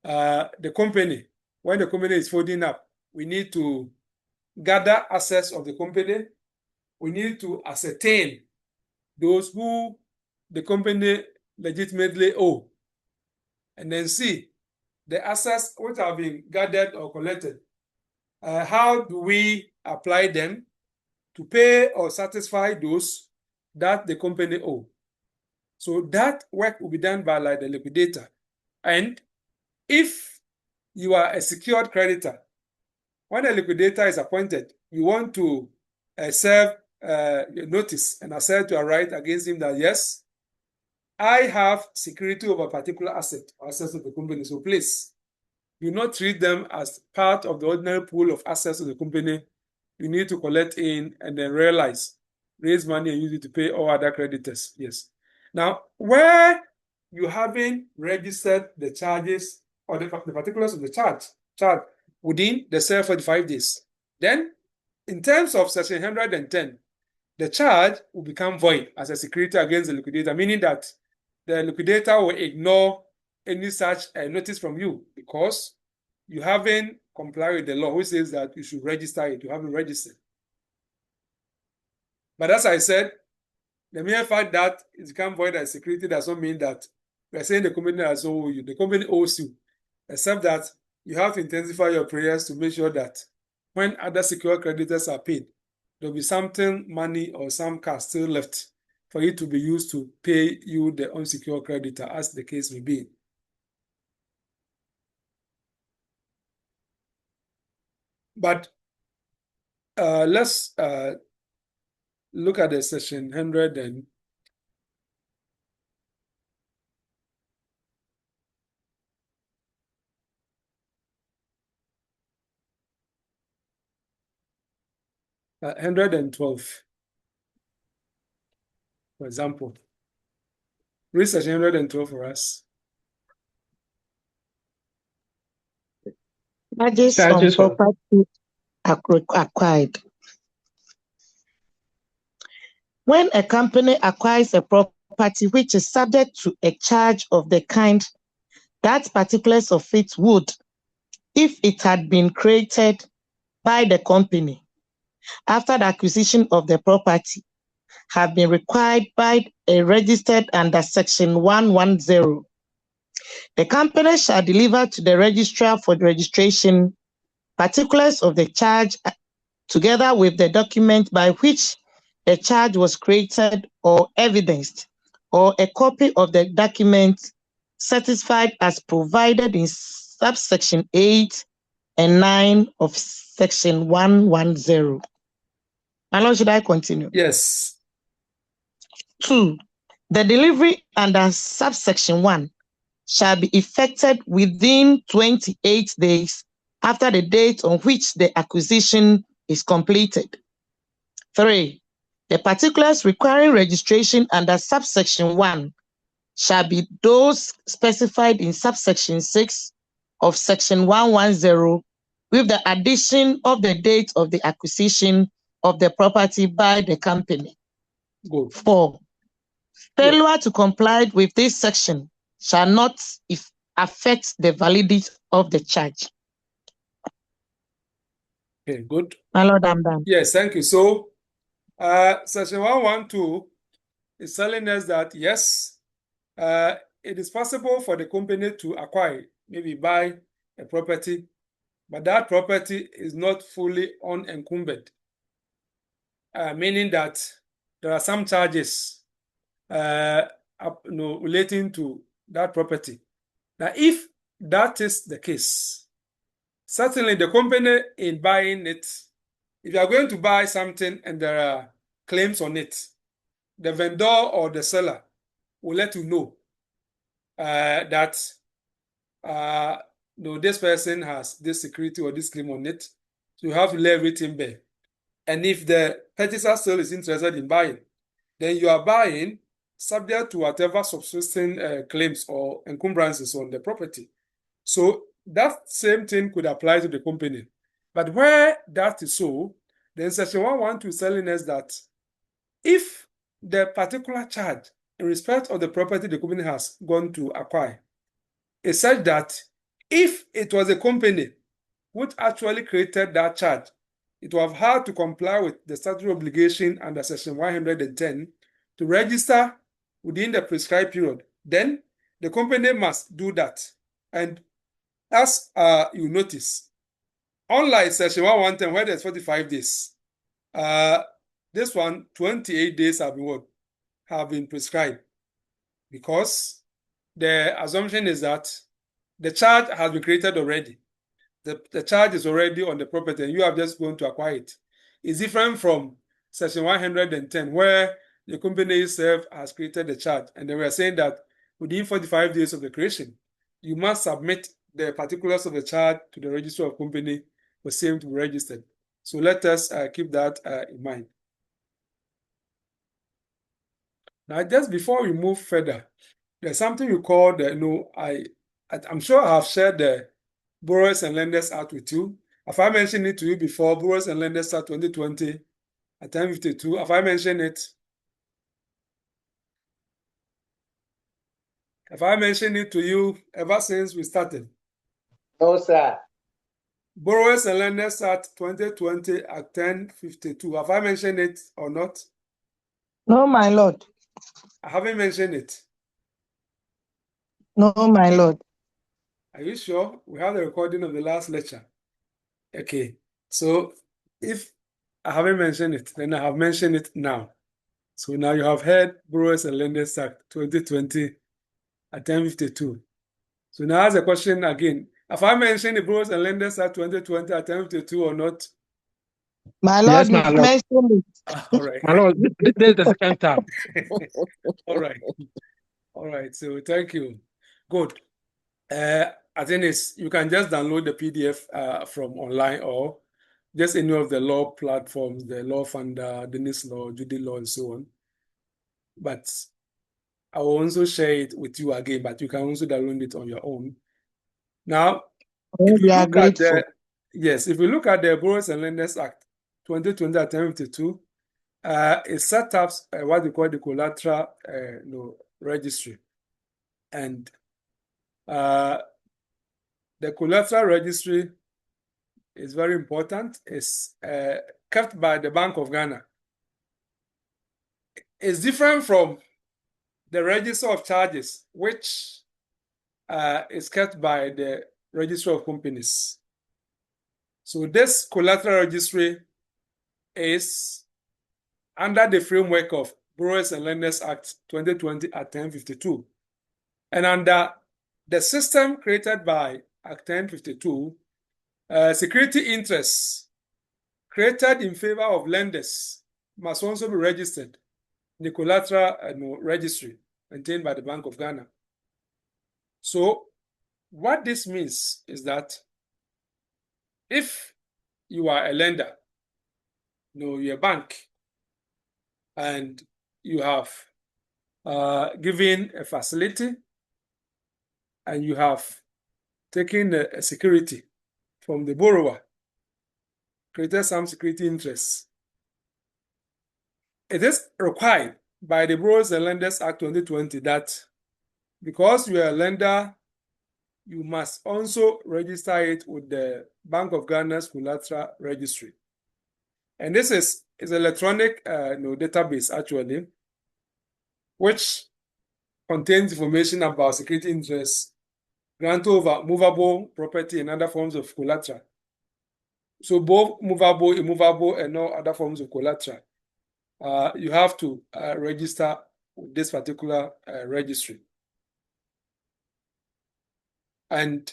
the company. When the company is folding up, we need to gather assets of the company. We need to ascertain those who the company legitimately owe, and then see the assets which have been gathered or collected. How do we apply them to pay or satisfy those that the company owe. So that work will be done by like the liquidator. And if you are a secured creditor, when a liquidator is appointed, you want to serve notice and assert to a right against him that, yes, I have security over a particular asset or assets of the company. So please, do not treat them as part of the ordinary pool of assets of the company. You need to collect in and then raise money and use it to pay all other creditors. Yes. Now, where you haven't registered the charges or the particulars of the charge within the 45 days, then in terms of section 110, the charge will become void as a security against the liquidator, meaning that the liquidator will ignore any such notice from you because you haven't complied with the law, which says that you should register it. You haven't registered. But as I said, the mere fact that it becomes void as security does not mean that we are saying the company does not owe you. The company owes you, except that you have to intensify your prayers to make sure that when other secure creditors are paid, there will be something, money or some cash still left for it to be used to pay you the unsecured creditor, as the case may be. But let's look at the section 100 and uh, 112, for example. Read section 112 for us. Charges on property acquired. When a company acquires a property which is subject to a charge of the kind that particulars of it would, if it had been created by the company after the acquisition of the property, have been required by a registered under section 110. The company shall deliver to the registrar for the registration particulars of the charge together with the document by which the charge was created or evidenced, or a copy of the document certified as provided in subsection 8 and 9 of section 110. Now, should I continue? Yes. 2. The delivery under subsection 1 shall be effected within 28 days after the date on which the acquisition is completed. 3. The particulars requiring registration under subsection 1 shall be those specified in subsection 6 of section 110 with the addition of the date of the acquisition of the property by the company. Good. 4. Failure to comply with this section shall not affect the validity of the charge. Okay, good. My Lord, I'm done. Yes, thank you. So, section 112 is telling us that, yes, it is possible for the company to acquire, maybe buy a property, but that property is not fully unencumbered, meaning that there are some charges relating to that property. Now, if that is the case, certainly the company in buying it, if you are going to buy something and there are claims on it, the vendor or the seller will let you know that this person has this security or this claim on it. So you have to lay everything bare. And if the purchaser still is interested in buying, then you are buying subject to whatever subsisting claims or encumbrances on the property. So that same thing could apply to the company. But where that is so, then section 112 is telling us that if the particular charge in respect of the property the company has gone to acquire is such that if it was a company which actually created that charge, it would have had to comply with the statutory obligation under section 110 to register within the prescribed period, then the company must do that. And as you notice, unlike section 110 where there's 45 days, this one, 28 days have been what? Have been prescribed, because the assumption is that the charge has been created already. The charge is already on the property and you are just going to acquire it. It's different from section 110, where the company itself has created the charge, and then we are saying that within 45 days of the creation, you must submit the particulars of the charge to the register of company for same to be registered. So let us keep that in mind. Now, just before we move further, there's something we call the, I'm sure I have shared the Borrowers and Lenders Act with you. Have I mentioned it to you before? Borrowers and Lenders Act 2020 at 1052. Have I mentioned it? Have I mentioned it to you ever since we started? No, sir. Borrowers and Lenders Act 2020 at 1052. Have I mentioned it or not? No, my lord. I haven't mentioned it. No, my lord. Are you sure? We have the recording of the last lecture. Okay. So if I haven't mentioned it, then I have mentioned it now. So now you have heard Borrowers and Lenders Act 2020 at 1052. So now ask the question again. Have I mentioned the Borrowers and Lenders Act 2020 at 1052 or not? My lord, Yes, my you've lord. mentioned it. All right. My lord, this is the second time. All right. All right. So thank you. Good. I think you can just download the PDF from online or just any of the law platforms, the Law Funder, Dennis Law, Judy Law, and so on. But I will also share it with you again, but you can also download it on your own. Now, if you We are look at grateful. if we look at the Borrowers and Lenders Act 2020 at 1052, it set up what we call the collateral registry. And the collateral registry is very important. It's kept by the Bank of Ghana. It's different from the register of charges, which is kept by the Register of Companies. So this collateral registry is under the framework of Borrowers and Lenders Act 2020 at 1052. And under the system created by Act 1052, security interests created in favor of lenders must also be registered in the collateral registry maintained by the Bank of Ghana. So what this means is that if you are a lender, you're a bank, and you have given a facility and you have taken a security from the borrower, created some security interests, it is required by the Borrowers and Lenders Act 2020 that because you are a lender, you must also register it with the Bank of Ghana's collateral registry. And this is electronic database actually, which contains information about security interests, grant over movable property and other forms of collateral. So both movable, immovable, and all other forms of collateral, you have to register with this particular registry. And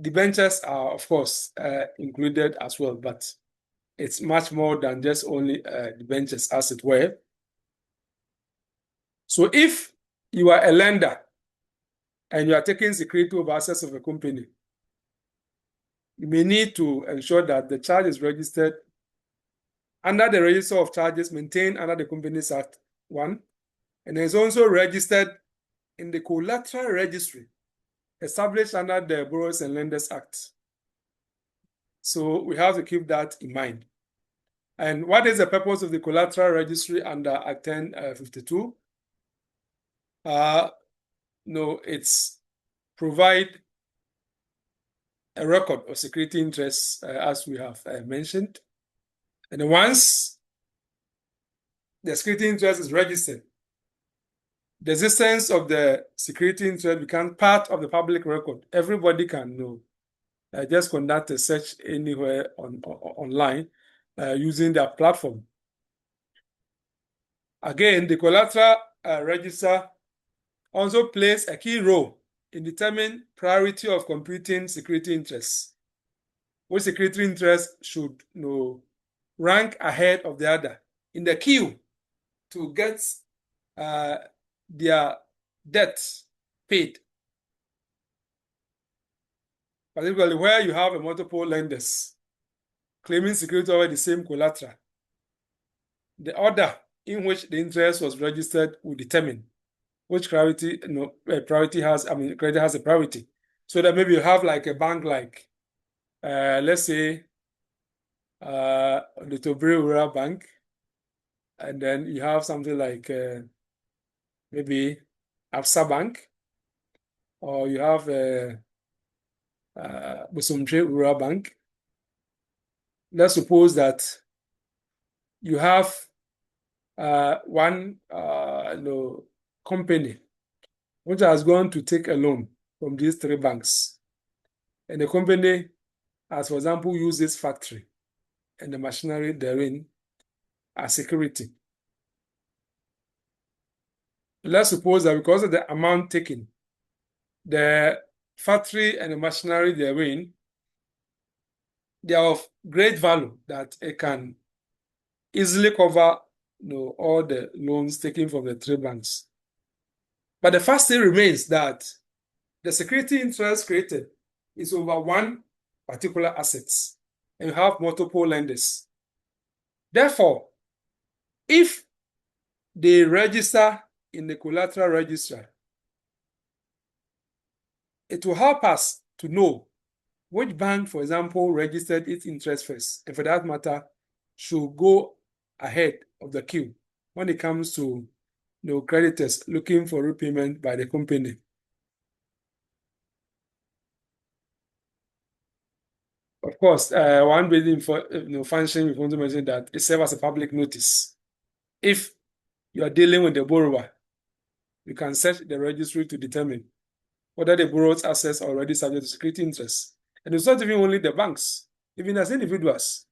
debentures are, of course, included as well, but it's much more than just only debentures, as it were. So if you are a lender and you are taking security over assets of a company, you may need to ensure that the charge is registered under the register of charges maintained under the Companies Act 1, and is also registered in the collateral registry established under the Borrowers and Lenders Act. So we have to keep that in mind. And what is the purpose of the collateral registry under Act 1052? It's provide a record of security interests, as we have mentioned. And once the security interest is registered, the existence of the security interest becomes part of the public record. Everybody can know. Just conduct a search anywhere online, using their platform. Again, the collateral register also plays a key role in determining priority of computing security interests. Which security interest should rank ahead of the other in the queue to get their debts paid. Particularly where you have multiple lenders claiming security over the same collateral. The order in which the interest was registered will determine which priority priority has. Credit has a priority. So that maybe you have like a bank like, let's say, the Tobre Rural Bank, and then you have something like maybe Absa Bank, or you have Bosomtre Rural Bank. Let's suppose that you have one company which has gone to take a loan from these three banks, and the company has, for example, used this factory and the machinery therein as security. Let's suppose that because of the amount taken, the factory and the machinery therein, they are of great value that it can easily cover all the loans taken from the three banks. But the fact still remains that the security interest created is over one particular asset, and you have multiple lenders. Therefore, if they register in the collateral register, it will help us to know which bank, for example, registered its interest first, and for that matter, should go ahead of the queue when it comes to creditors looking for repayment by the company. Of course, one basic function we want to mention that it serves as a public notice. If you are dealing with the borrower, you can search the registry to determine whether the borrower's assets are already subject to security interest. And it's not even only the banks, even as individuals.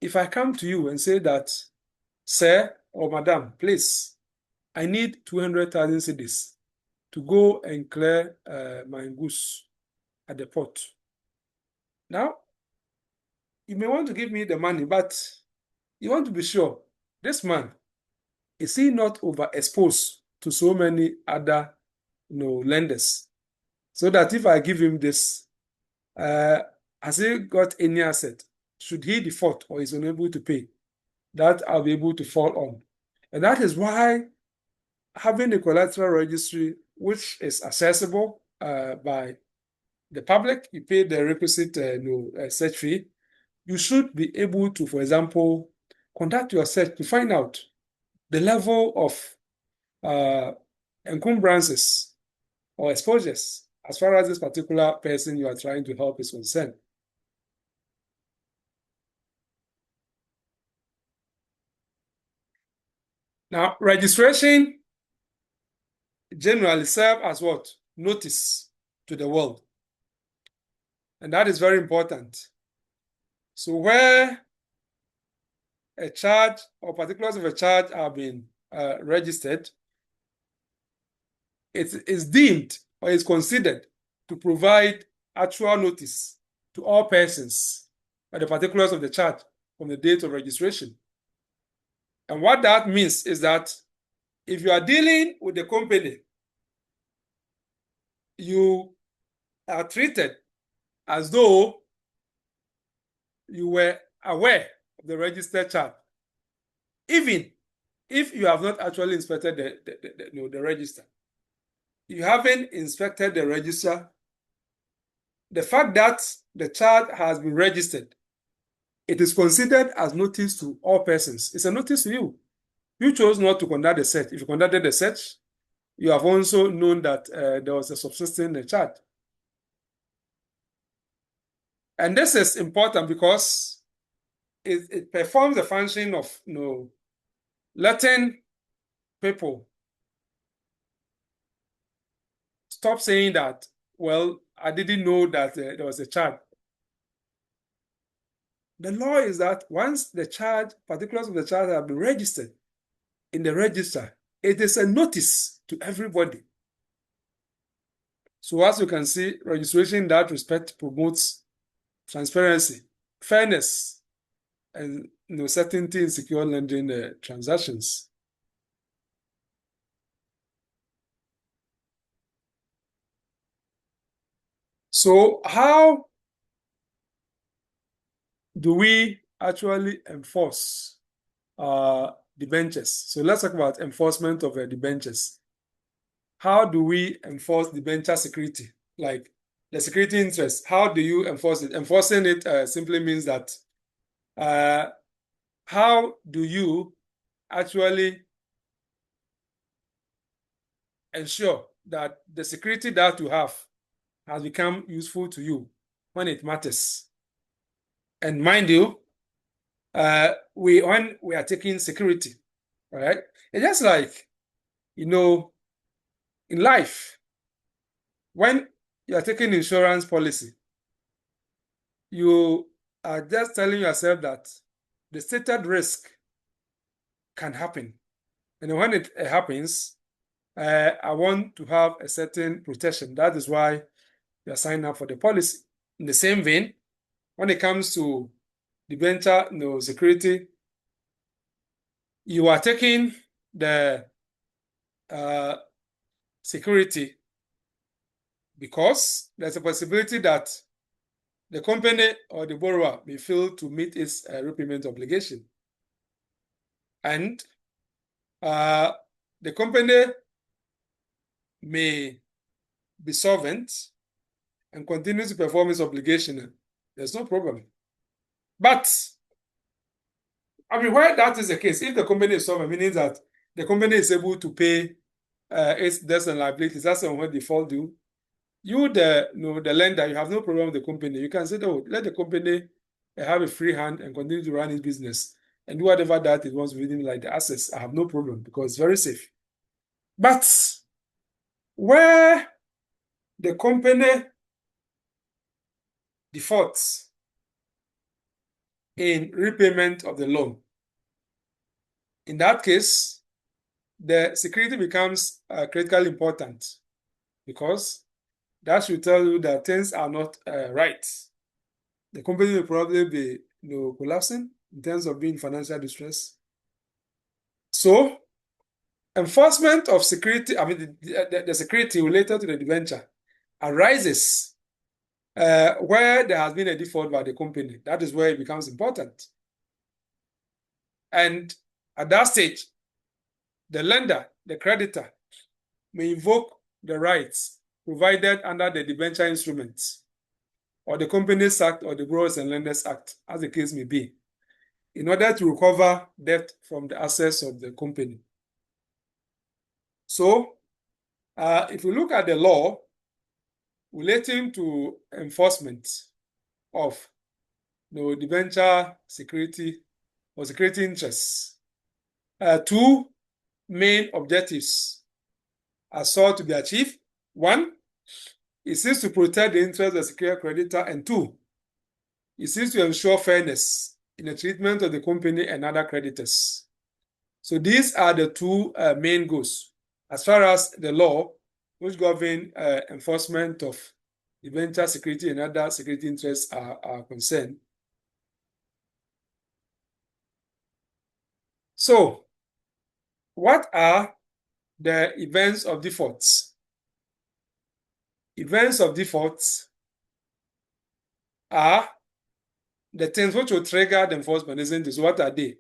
If I come to you and say that, sir or madam, please, I need 200,000 cedis to go and clear my goods at the port. Now, you may want to give me the money, but you want to be sure this man, is he not overexposed to so many other lenders? So that if I give him this, has he got any asset? Should he default or is unable to pay, that I'll be able to fall on. And that is why having a collateral registry which is accessible by the public, you pay the requisite search fee, you should be able to, for example, conduct your search to find out the level of encumbrances or exposures as far as this particular person you are trying to help is concerned. Now, registration generally serves as what? Notice to the world. And that is very important. So where a charge or particulars of a charge are being registered, it is deemed or is considered to provide actual notice to all persons by the particulars of the charge from the date of registration. And what that means is that if you are dealing with the company, you are treated as though you were aware of the registered charge, even if you have not actually inspected the register. You haven't inspected the register. The fact that the charge has been registered, it is considered as notice to all persons. It's a notice to you. You chose not to conduct the search. If you conducted the search, you have also known that there was a subsisting charge. And this is important because it performs the function of letting people stop saying that, well, I didn't know that there was a charge. The law is that once the charge, particulars of the charge have been registered in the register, it is a notice to everybody. So as you can see, registration in that respect promotes transparency, fairness, and certainty in secure lending transactions. So how do we actually enforce debentures? So let's talk about enforcement of debentures. How do we enforce debenture security? Like the security interest, how do you enforce it? Enforcing it simply means that how do you actually ensure that the security that you have has become useful to you when it matters? And mind you, when we are taking security, right? It's just like, in life, when you are taking insurance policy, you are just telling yourself that the stated risk can happen. And when it happens, I want to have a certain protection. That is why you are signing up for the policy. In the same vein, when it comes to debenture security, you are taking the security because there's a possibility that the company or the borrower may fail to meet its repayment obligation. And the company may be solvent and continue to perform its obligation. There's no problem. But, where that is the case, if the company is solvent, meaning that the company is able to pay its debts and liabilities, that's when default due. You, the lender, you have no problem with the company. You can say, oh, let the company have a free hand and continue to run its business and do whatever that it wants within like the assets. I have no problem because it's very safe. But where the company defaults in repayment of the loan, in that case, the security becomes critically important because that should tell you that things are not right. The company will probably be collapsing in terms of being in financial distress. So, enforcement of security, the security related to the debenture arises where there has been a default by the company. That is where it becomes important. And at that stage, the lender, the creditor, may invoke the rights provided under the debenture instruments or the Companies Act or the Borrowers and Lenders Act, as the case may be, in order to recover debt from the assets of the company. So, if we look at the law relating to enforcement of debenture security or security interests, two main objectives are sought to be achieved. One, it seeks to protect the interests of the secured creditor, and two, it seeks to ensure fairness in the treatment of the company and other creditors. So these are the two main goals as far as the law which govern enforcement of debenture security and other security interests are concerned. So, what are the events of defaults? Events of defaults are the things which will trigger the enforcement, isn't it? So what are they?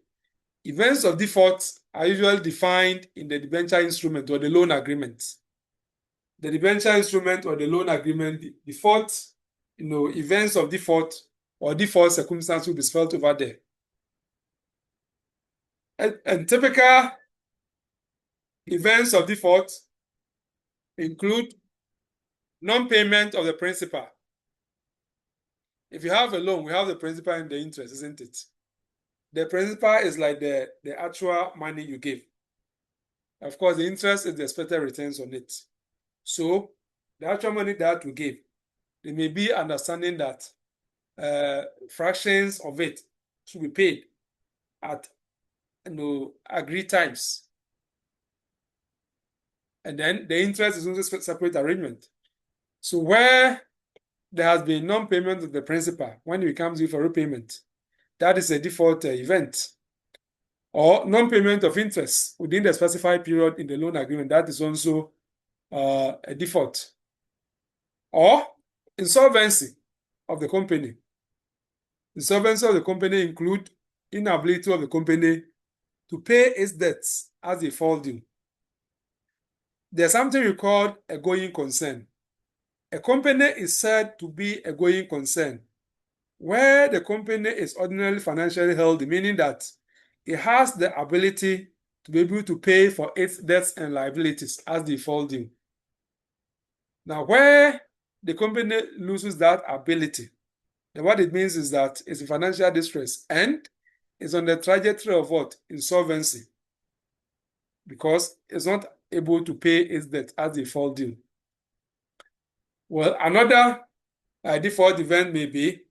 Events of default are usually defined in the debenture instrument or the loan agreement. The debenture instrument or the loan agreement, default, events of default or default circumstances will be spelled over there. And typical events of default include non-payment of the principal. If you have a loan, we have the principal and the interest, isn't it? The principal is like the actual money you give. Of course, the interest is the expected returns on it. So, the actual money that we give, there may be understanding that fractions of it should be paid at agreed times. And then the interest is also a separate arrangement. So where there has been non-payment of the principal when it becomes due for repayment, that is a default event. Or non-payment of interest within the specified period in the loan agreement, that is also a default. Or insolvency of the company. Insolvency of the company include inability of the company to pay its debts as they fall due. There's something we call a going concern. A company is said to be a going concern where the company is ordinarily financially healthy, meaning that it has the ability to be able to pay for its debts and liabilities as they fall due. Now, where the company loses that ability, then what it means is that it's in financial distress and is on the trajectory of what? Insolvency, because it's not able to pay its debt as they fall due. Well, another default event may be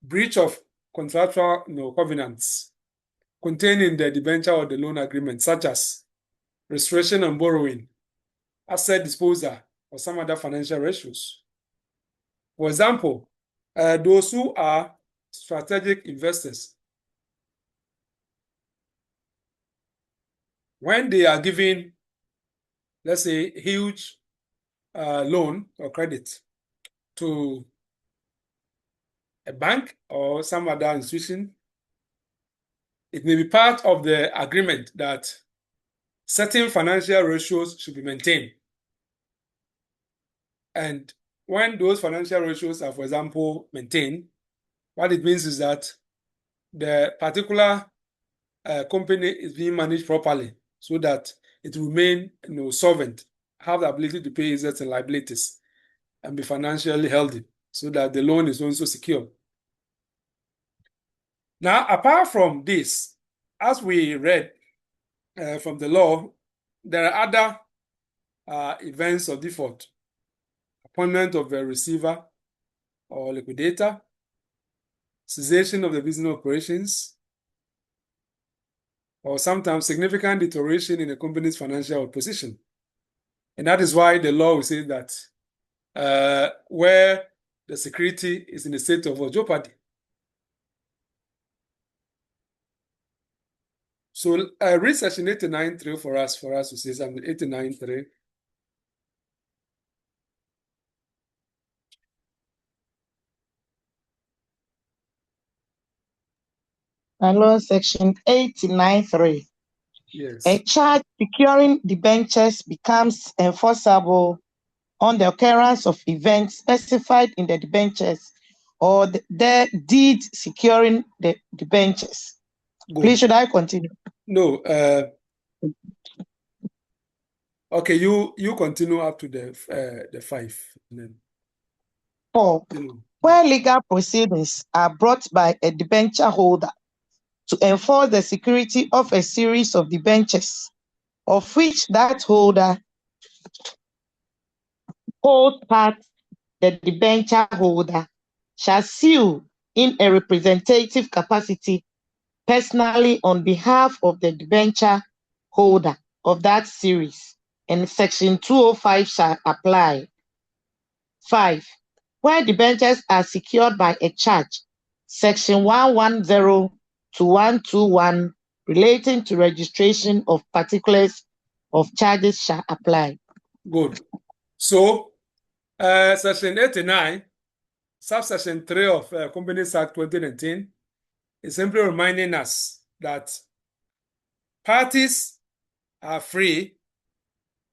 breach of contractual covenants contained in the debenture or the loan agreement, such as restoration and borrowing, asset disposal, or some other financial ratios. For example, those who are strategic investors, when they are giving, let's say, a huge loan or credit to a bank or some other institution, it may be part of the agreement that certain financial ratios should be maintained. And when those financial ratios are, for example, maintained, what it means is that the particular company is being managed properly so that it will remain solvent, have the ability to pay assets and liabilities, and be financially healthy so that the loan is also secure. Now, apart from this, as we read from the law, there are other events of default. Appointment of a receiver or liquidator, cessation of the business operations, or sometimes significant deterioration in a company's financial position. And that is why the law will say that where the security is in a state of jeopardy. So read section 89.3 for us to say something. 89.3. Law section 89.3. Yes. A charge securing debentures becomes enforceable on the occurrence of events specified in the debentures or the deed securing the debentures. Good. Please, should I continue? No. Okay, you continue up to the 5. And then, 4. Where legal proceedings are brought by a debenture holder to enforce the security of a series of debentures of which that holder holds part, the debenture holder shall sue in a representative capacity personally on behalf of the debenture holder of that series, and section 205 shall apply. 5. Where debentures are secured by a charge, section 110 to 121 relating to registration of particulars of charges shall apply. Good. So, section 89, subsection 3 of Companies Act 2019 is simply reminding us that parties are free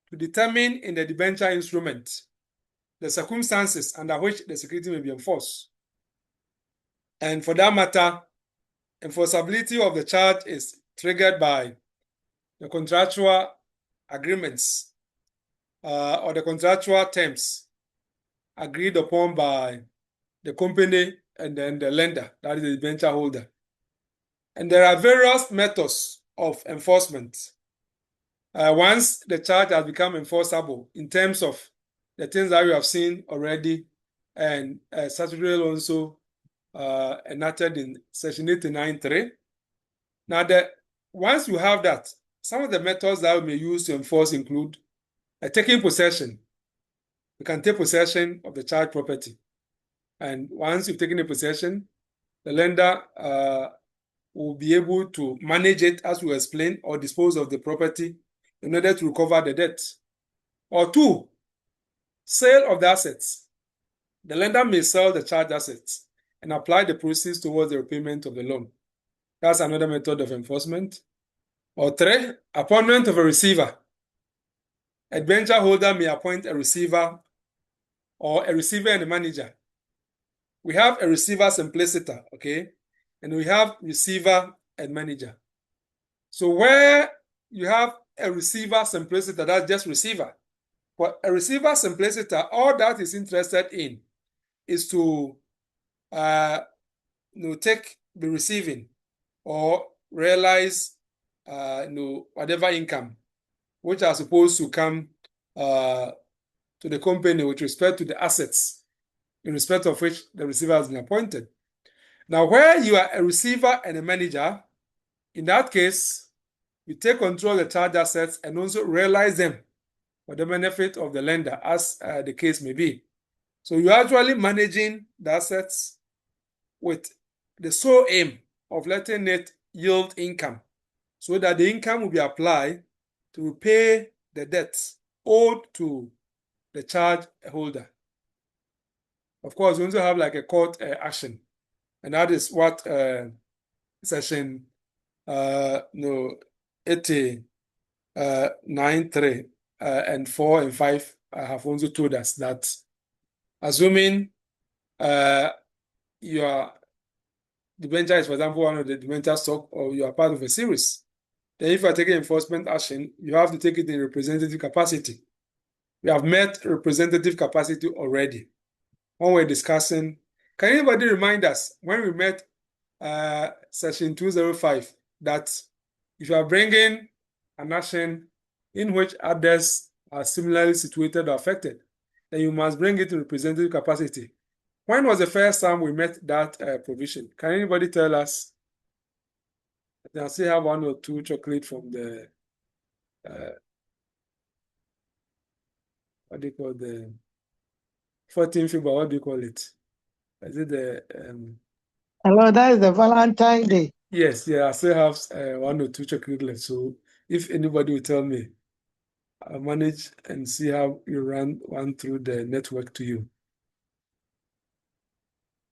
to determine in the debenture instrument the circumstances under which the security may be enforced. And for that matter, enforceability of the charge is triggered by the contractual agreements or the contractual terms agreed upon by the company and then the lender, that is the debenture holder. And there are various methods of enforcement. Once the charge has become enforceable in terms of the things that we have seen already, and statutory also enacted in section 89.3. Now, once you have that, some of the methods that we may use to enforce include taking possession. You can take possession of the charged property. And once you've taken a possession, the lender will be able to manage it, as we explained, or dispose of the property in order to recover the debt. Or two, sale of the assets. The lender may sell the charged assets and apply the proceeds towards the repayment of the loan. That's another method of enforcement. Or three, appointment of a receiver. A debenture holder may appoint a receiver or a receiver and a manager. We have a receiver simpliciter, okay? And we have receiver and manager. So where you have a receiver simpliciter, that's just receiver. But a receiver simpliciter, all that is interested in is to take the receiving or realize whatever income which are supposed to come to the company with respect to the assets in respect of which the receiver has been appointed. Now, where you are a receiver and a manager, in that case, you take control of the charged assets and also realize them for the benefit of the lender, as the case may be. So you're actually managing the assets with the sole aim of letting it yield income so that the income will be applied to repay the debts owed to the charge holder. Of course, we also have like a court action, and that is what section 89.3 and 4 and 5 have also told us that assuming your debenture is, for example, one of the debenture stock, or you are part of a series, then if you are taking enforcement action, you have to take it in representative capacity. We have met representative capacity already when we're discussing. Can anybody remind us when we met section 205 that if you are bringing an action in which others are similarly situated or affected, then you must bring it in representative capacity? When was the first time we met that provision? Can anybody tell us? I still have one or two chocolate from the what do you call the 14th February? What do you call it? Is it the Hello, that is the Valentine's Day. Yes, yeah, I still have one or two chocolate left. So if anybody will tell me, I'll manage and see how you run one through the network to you.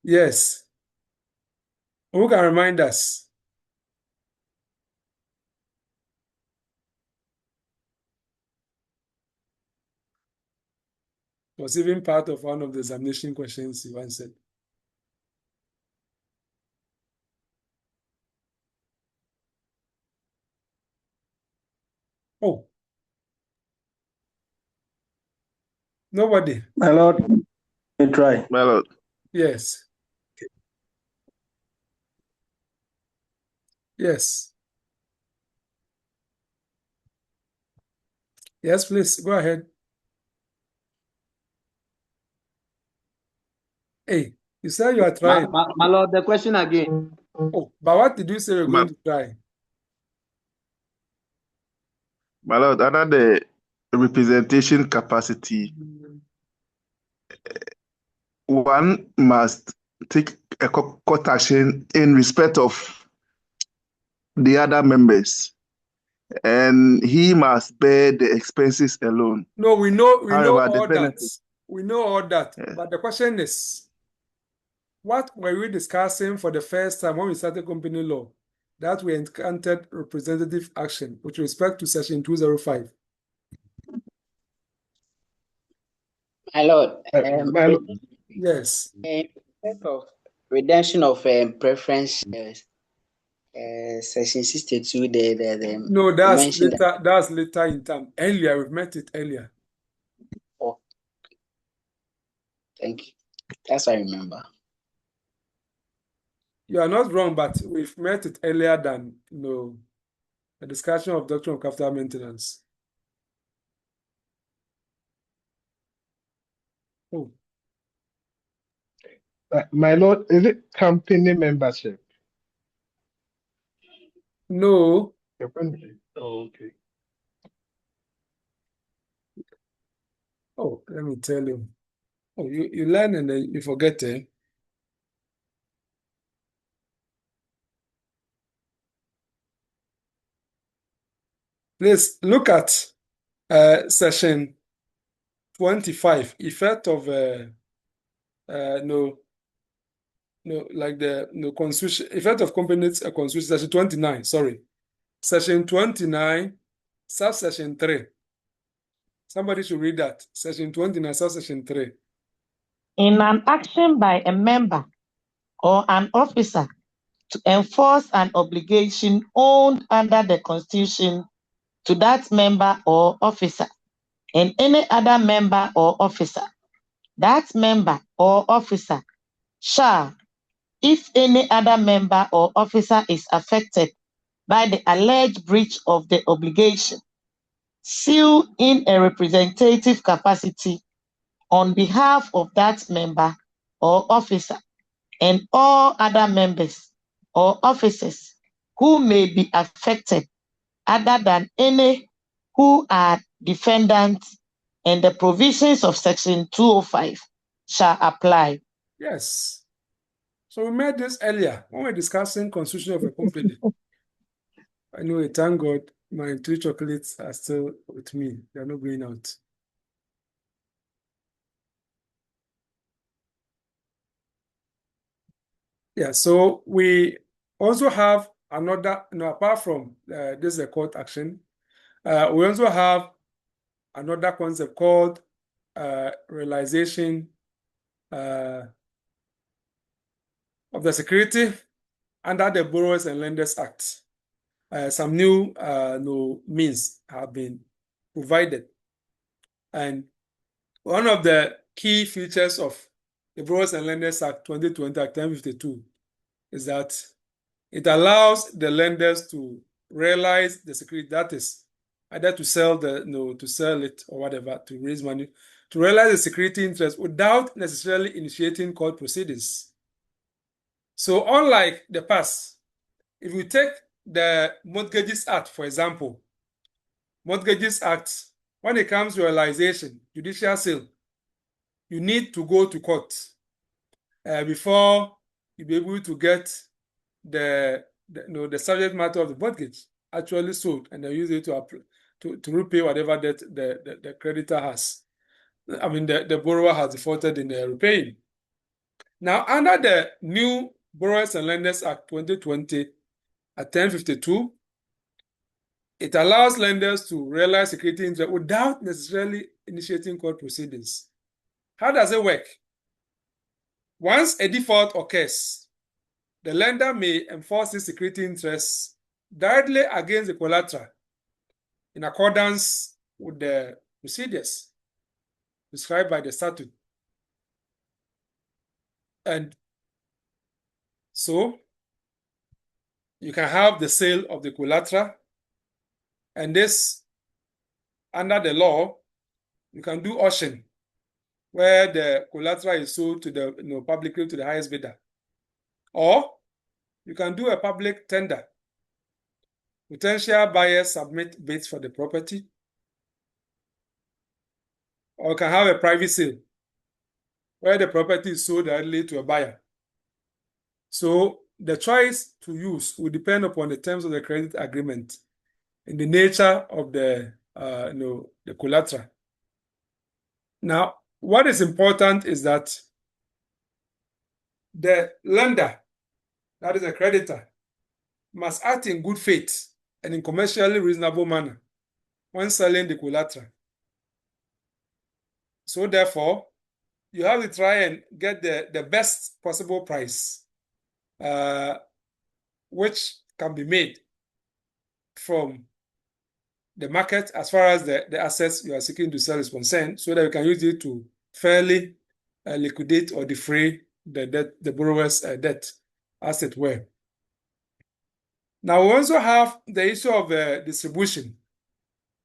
Yes. Who can remind us? It was even part of one of the examination questions you answered. Oh. Nobody. My lord, let me try. My lord. Yes. Yes. Yes, please, go ahead. Hey, you said you are trying. My lord, the question again. Oh, but what did you say you're going to try? My lord, under the representation capacity, one must take a court action in respect of the other members, and he must bear the expenses alone. No, we know However, all the benefit. that. We know all that. Yeah. But the question is, what were we discussing for the first time when we started company law? That we encountered representative action with respect to section 205. My lord, Yes. of redemption of preference, section 62, No, that's mentioned later. That's later in time. Earlier, we've met it earlier. Oh, thank you. That's what I remember. You are not wrong, but we've met it earlier than a discussion of doctrine of capital maintenance. Oh. My lord, is it company membership? No. Oh, okay. Oh, let me tell you. Oh, you learn and then you forget, eh? Please look at section 25, effect of constitution, effect of companies constitution, section 29, sorry. Section 29, subsection 3. Somebody should read that. Section 29, subsection 3. In an action by a member or an officer to enforce an obligation owned under the Constitution to that member or officer and any other member or officer, that member or officer shall, if any other member or officer is affected by the alleged breach of the obligation, sue in a representative capacity on behalf of that member or officer and all other members or officers who may be affected other than any who are defendants, and the provisions of section 205 shall apply. Yes. So we made this earlier when we were discussing constitution of a company. Anyway, thank God my 3 chocolates are still with me. They're not going out. Yeah, so we also have another, apart from this is a court action, we also have another concept called realization of the security under the Borrowers and Lenders Act. Some new means have been provided. And one of the key features of the Borrowers and Lenders Act 2020 Act 1052 is that it allows the lenders to realize the security, that is either to sell to sell it or whatever, to raise money, to realize the security interest without necessarily initiating court proceedings. So unlike the past, if we take the Mortgages Act, for example, Mortgages Act, when it comes to realization, judicial sale, you need to go to court before you be able to get the subject matter of the mortgage actually sold, and they use it to repay whatever debt the creditor has. I mean, the borrower has defaulted in repaying. Now, under the new Borrowers and Lenders Act 2020 at 1052, it allows lenders to realize security interest without necessarily initiating court proceedings. How does it work? Once a default occurs, the lender may enforce the security interests directly against the collateral in accordance with the procedures prescribed by the statute. And so you can have the sale of the collateral, and this, under the law, you can do auction, where the collateral is sold to the publicly to the highest bidder. Or you can do a public tender. Potential buyers submit bids for the property. Or you can have a private sale, where the property is sold directly to a buyer. So the choice to use will depend upon the terms of the credit agreement and the nature of the collateral. Now, what is important is that the lender, that is a creditor, must act in good faith and in commercially reasonable manner when selling the collateral. So therefore, you have to try and get the best possible price, which can be made from the market as far as the assets you are seeking to sell is concerned, so that you can use it to fairly liquidate or defray the borrower's debt, as it were. Now, we also have the issue of distribution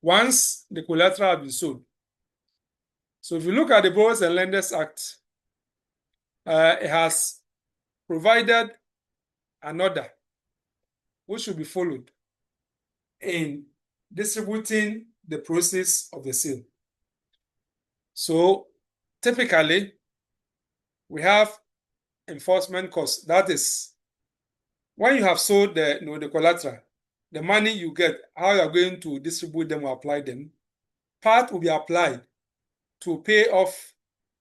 once the collateral has been sold. So if you look at the Borrowers and Lenders Act it has provided an order which should be followed in distributing the proceeds of the sale. So typically, we have enforcement costs. That is, when you have sold the collateral, the money you get, how you are going to distribute them or apply them, part will be applied to pay off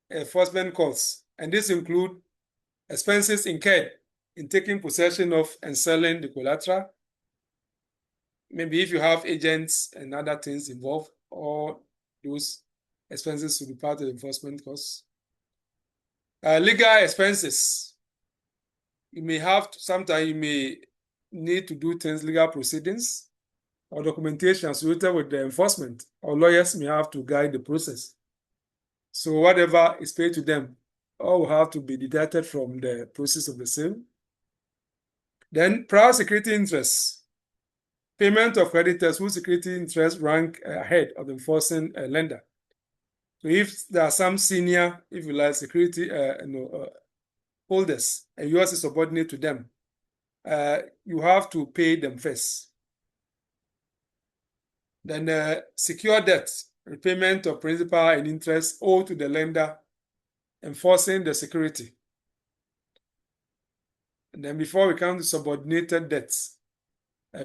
enforcement costs. And this include expenses incurred in taking possession of and selling the collateral. Maybe if you have agents and other things involved, all those expenses will be part of the enforcement costs. Legal expenses. You may have to, sometimes you may need to do things, legal proceedings or documentation associated with the enforcement, or lawyers may have to guide the process. So whatever is paid to them, all will have to be deducted from the process of the sale. Then prior security interests. Payment of creditors whose security interests rank ahead of the enforcing lender. So if there are some senior, if you like, security holders, and yours is subordinate to them, you have to pay them first. Then secure debt, repayment of principal and interest owed to the lender, enforcing the security. And then before we come to subordinated debts,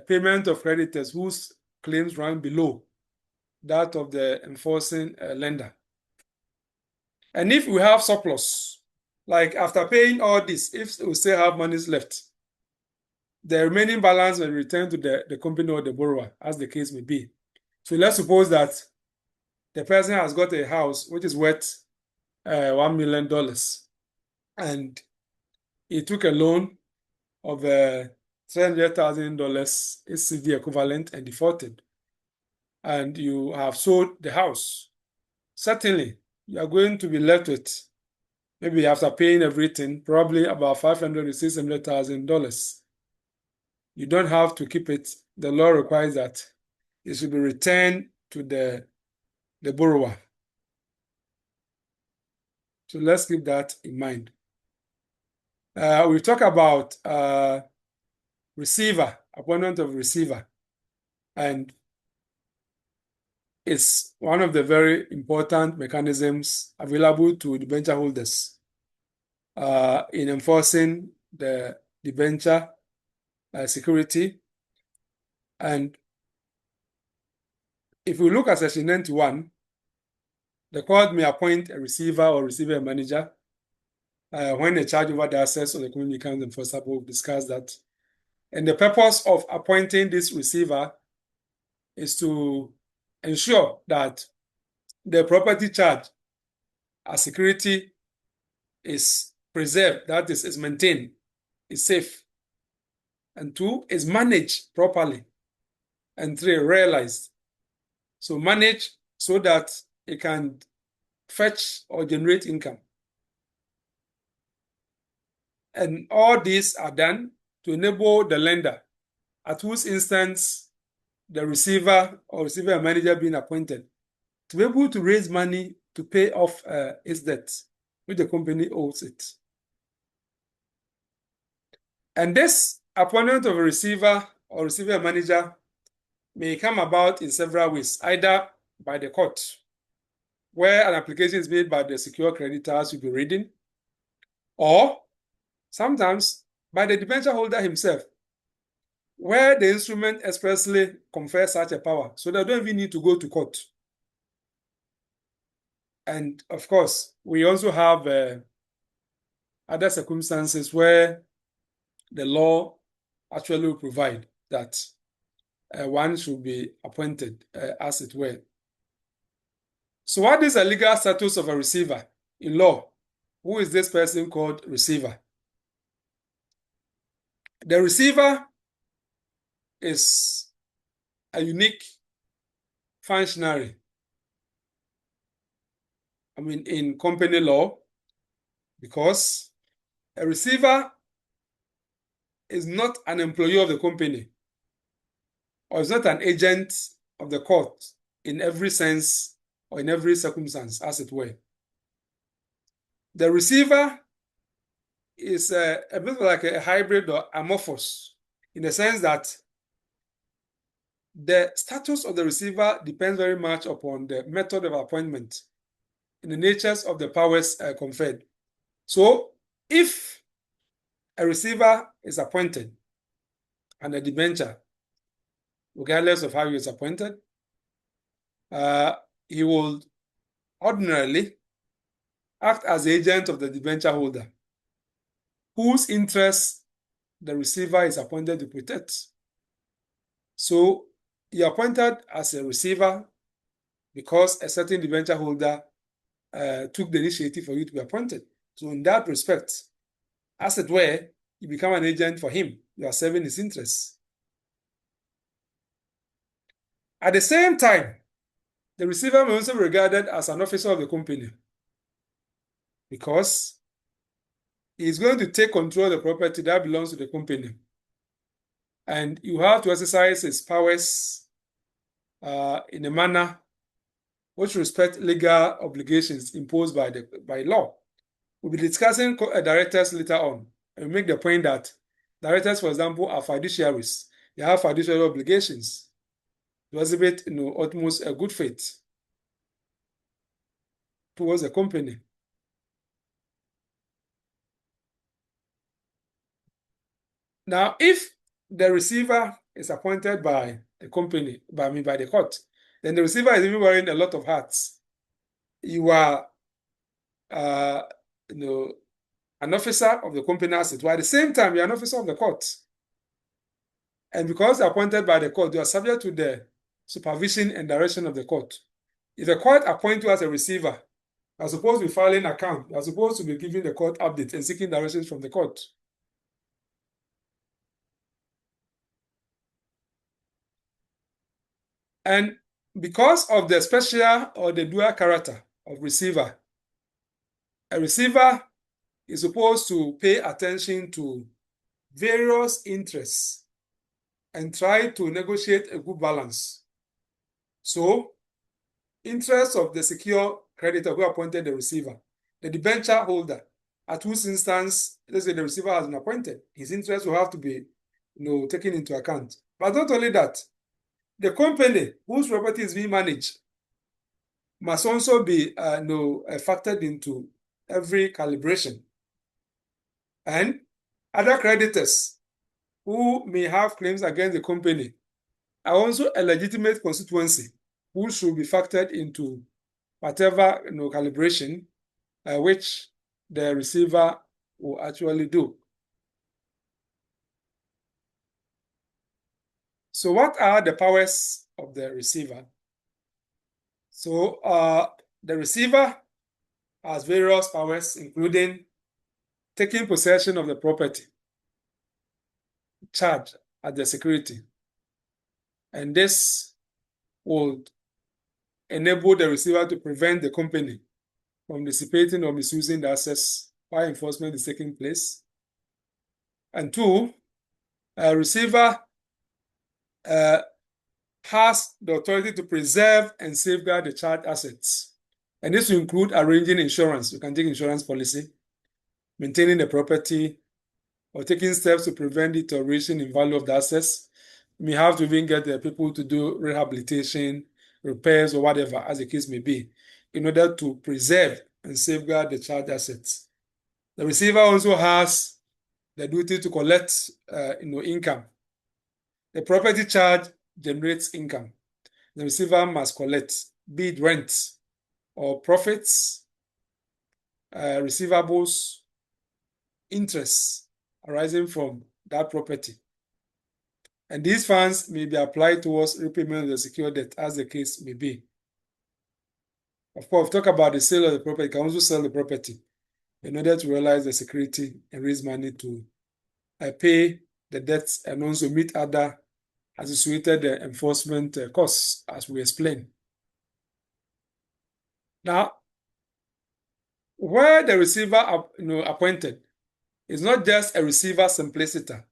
payment of creditors whose claims rank below that of the enforcing lender. And if we have surplus, like after paying all this, if we still have monies left, the remaining balance will return to the company or the borrower, as the case may be. So let's suppose that the person has got a house which is worth $1 million, and he took a loan of $300,000, is the equivalent, and defaulted, and you have sold the house. Certainly, you are going to be left with, maybe after paying everything, probably about $500,000 to $600,000. You don't have to keep it. The law requires that it should be returned to the borrower. So let's keep that in mind. We talk about receiver, appointment of receiver, and it's one of the very important mechanisms available to debenture holders in enforcing the debenture security. And if we look at section 91, the court may appoint a receiver or receiver manager when the charge over the assets of the company becomes enforceable. We've discussed that. And the purpose of appointing this receiver is to ensure that the property charge as security is preserved, that is maintained, is safe. And 2, is managed properly. And 3, realized. So manage so that it can fetch or generate income. And all these are done to enable the lender, at whose instance the receiver or receiver manager being appointed, to be able to raise money to pay off its debts, which the company owes it. And this appointment of a receiver or receiver manager may come about in several ways, either by the court, where an application is made by the secure creditors you'll be reading, or sometimes by the debenture holder himself, where the instrument expressly confers such a power, so they don't even need to go to court. And of course, we also have other circumstances where the law actually will provide that one should be appointed, as it were. So what is the legal status of a receiver in law? Who is this person called receiver? The receiver is a unique functionary, in company law, because a receiver is not an employee of the company, or is not an agent of the court in every sense or in every circumstance, as it were. The receiver is a bit like a hybrid or amorphous in the sense that the status of the receiver depends very much upon the method of appointment and the natures of the powers conferred. So if a receiver is appointed and a debenture, regardless of how he is appointed, he will ordinarily act as the agent of the debenture holder, whose interests the receiver is appointed to protect. So he appointed as a receiver because a certain debenture holder took the initiative for you to be appointed. So in that respect, as it were, you become an agent for him. You are serving his interests. At the same time, the receiver may also be regarded as an officer of the company because he is going to take control of the property that belongs to the company. And you have to exercise his powers in a manner which respect legal obligations imposed by law. We'll be discussing directors later on, and we make the point that directors, for example, are fiduciaries. They have fiduciary obligations to exhibit, utmost a good faith towards the company. Now, if the receiver is appointed by the company, by the court, then the receiver is even wearing a lot of hats. You are, an officer of the company as it were. At the same time, you're an officer of the court. And because you're appointed by the court, you are subject to the supervision and direction of the court. If the court appoints you as a receiver, you are supposed to be filing an account. You are supposed to be giving the court updates and seeking directions from the court. And because of the special or the dual character of receiver, a receiver is supposed to pay attention to various interests and try to negotiate a good balance. So, interests of the secure creditor who appointed the receiver, the debenture holder, at whose instance, let's say the receiver has been appointed, his interests will have to be taken into account. But not only that, the company whose property is being managed must also be factored into every calibration. And other creditors who may have claims against the company are also a legitimate constituency who should be factored into whatever calibration which the receiver will actually do. So what are the powers of the receiver? So the receiver has various powers, including taking possession of the property charged as the security. And this would enable the receiver to prevent the company from dissipating or misusing the assets while enforcement is taking place. And two, a receiver has the authority to preserve and safeguard the charged assets. And this will include arranging insurance. You can take insurance policy, maintaining the property, or taking steps to prevent deterioration in value of the assets. You may have to even get the people to do rehabilitation, repairs, or whatever, as the case may be, in order to preserve and safeguard the charged assets. The receiver also has the duty to collect income. The property charge generates income. The receiver must collect, be it rent or profits, receivables, interests arising from that property. And these funds may be applied towards repayment of the secured debt, as the case may be. Of course, talk about the sale of the property. You can also sell the property in order to realize the security and raise money to pay the debts and also meet other associated enforcement costs, as we explained. Now, where the receiver appointed is not just a receiver simpliciter,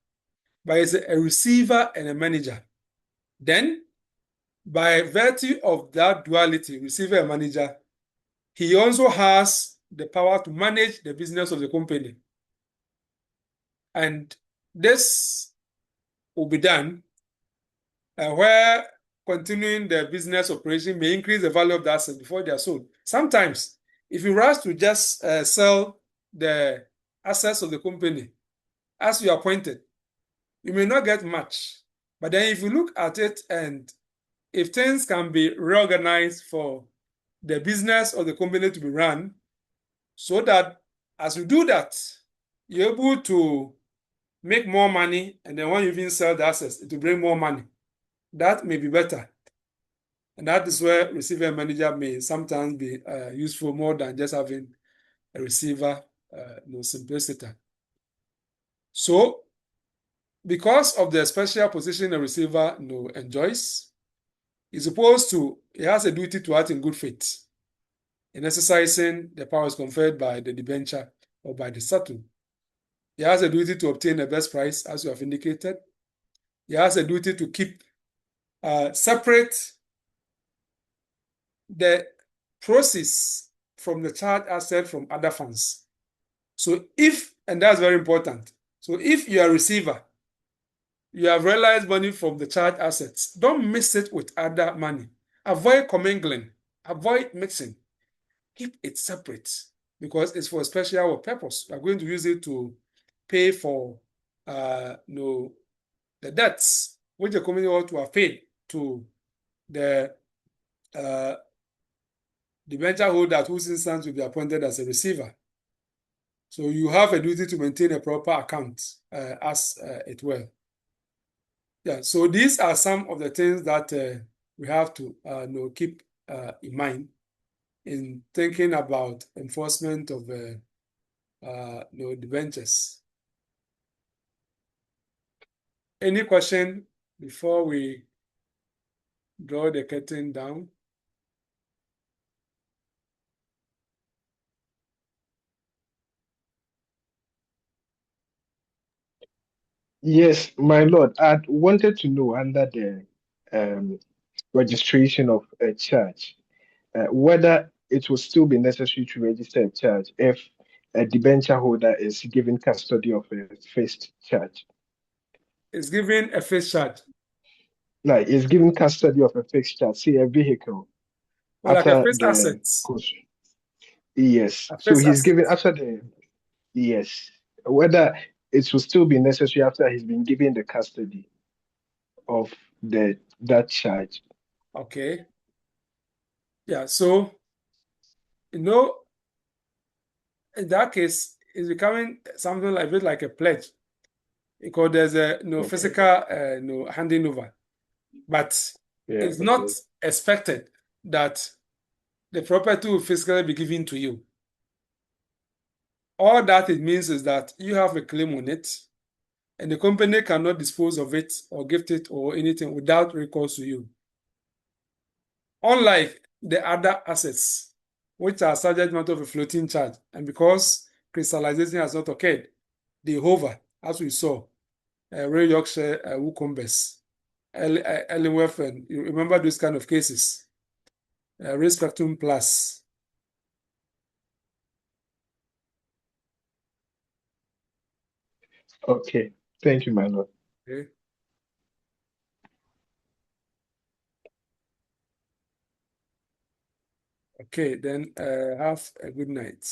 but it's a receiver and a manager. Then, by virtue of that duality, receiver and manager, he also has the power to manage the business of the company. And this will be done where continuing the business operation may increase the value of the assets before they are sold. Sometimes, if you rush to just sell the assets of the company as you appointed, you may not get much. But then if you look at it and if things can be reorganized for the business of the company to be run, so that as you do that, you're able to make more money, and then when you even sell the assets, it will bring more money. That may be better. And that is where receiver manager may sometimes be useful more than just having a receiver simplicity. So, because of the special position a receiver enjoys, he has a duty to act in good faith in exercising the powers conferred by the debenture or by the settle. He has a duty to obtain the best price, as you have indicated. He has a duty to keep separate the proceeds from the charged asset from other funds. So and that's very important. So if you are a receiver, you have realized money from the charged assets, don't mix it with other money. Avoid commingling, avoid mixing. Keep it separate because it's for a special purpose. You are going to use it to pay for the debts which the company ought to have paid to the debenture holder, whose instance will be appointed as a receiver. So you have a duty to maintain a proper account as it were. Yeah, so these are some of the things that we have to keep in mind in thinking about enforcement of debentures. Any question before we draw the curtain down? Yes, my lord. I wanted to know under the registration of a charge, whether it will still be necessary to register a charge if a debenture holder is given custody of a fixed charge. It's given a fixed charge. Like, is given custody of a fixed charge, say a vehicle. Well, like a after fixed the asset. Yes. A So fixed he's asset. given after the yes. Whether it will still be necessary after he's been given the custody of that charge. Okay. Yeah, so in that case, it's becoming something like a bit like a pledge because there's a physical handing over. But it's not expected that the property will physically be given to you. All that it means is that you have a claim on it, and the company cannot dispose of it or gift it or anything without recourse to you. Unlike the other assets, which are subject matter of a floating charge, and because crystallization has not occurred, they hover, as we saw, Ray Yorkshire, Woolcombers, Ellingworth, and you remember those kind of cases. Ray Spectrum Plus. Okay. Thank you, my lord. Okay. Okay, then have a good night.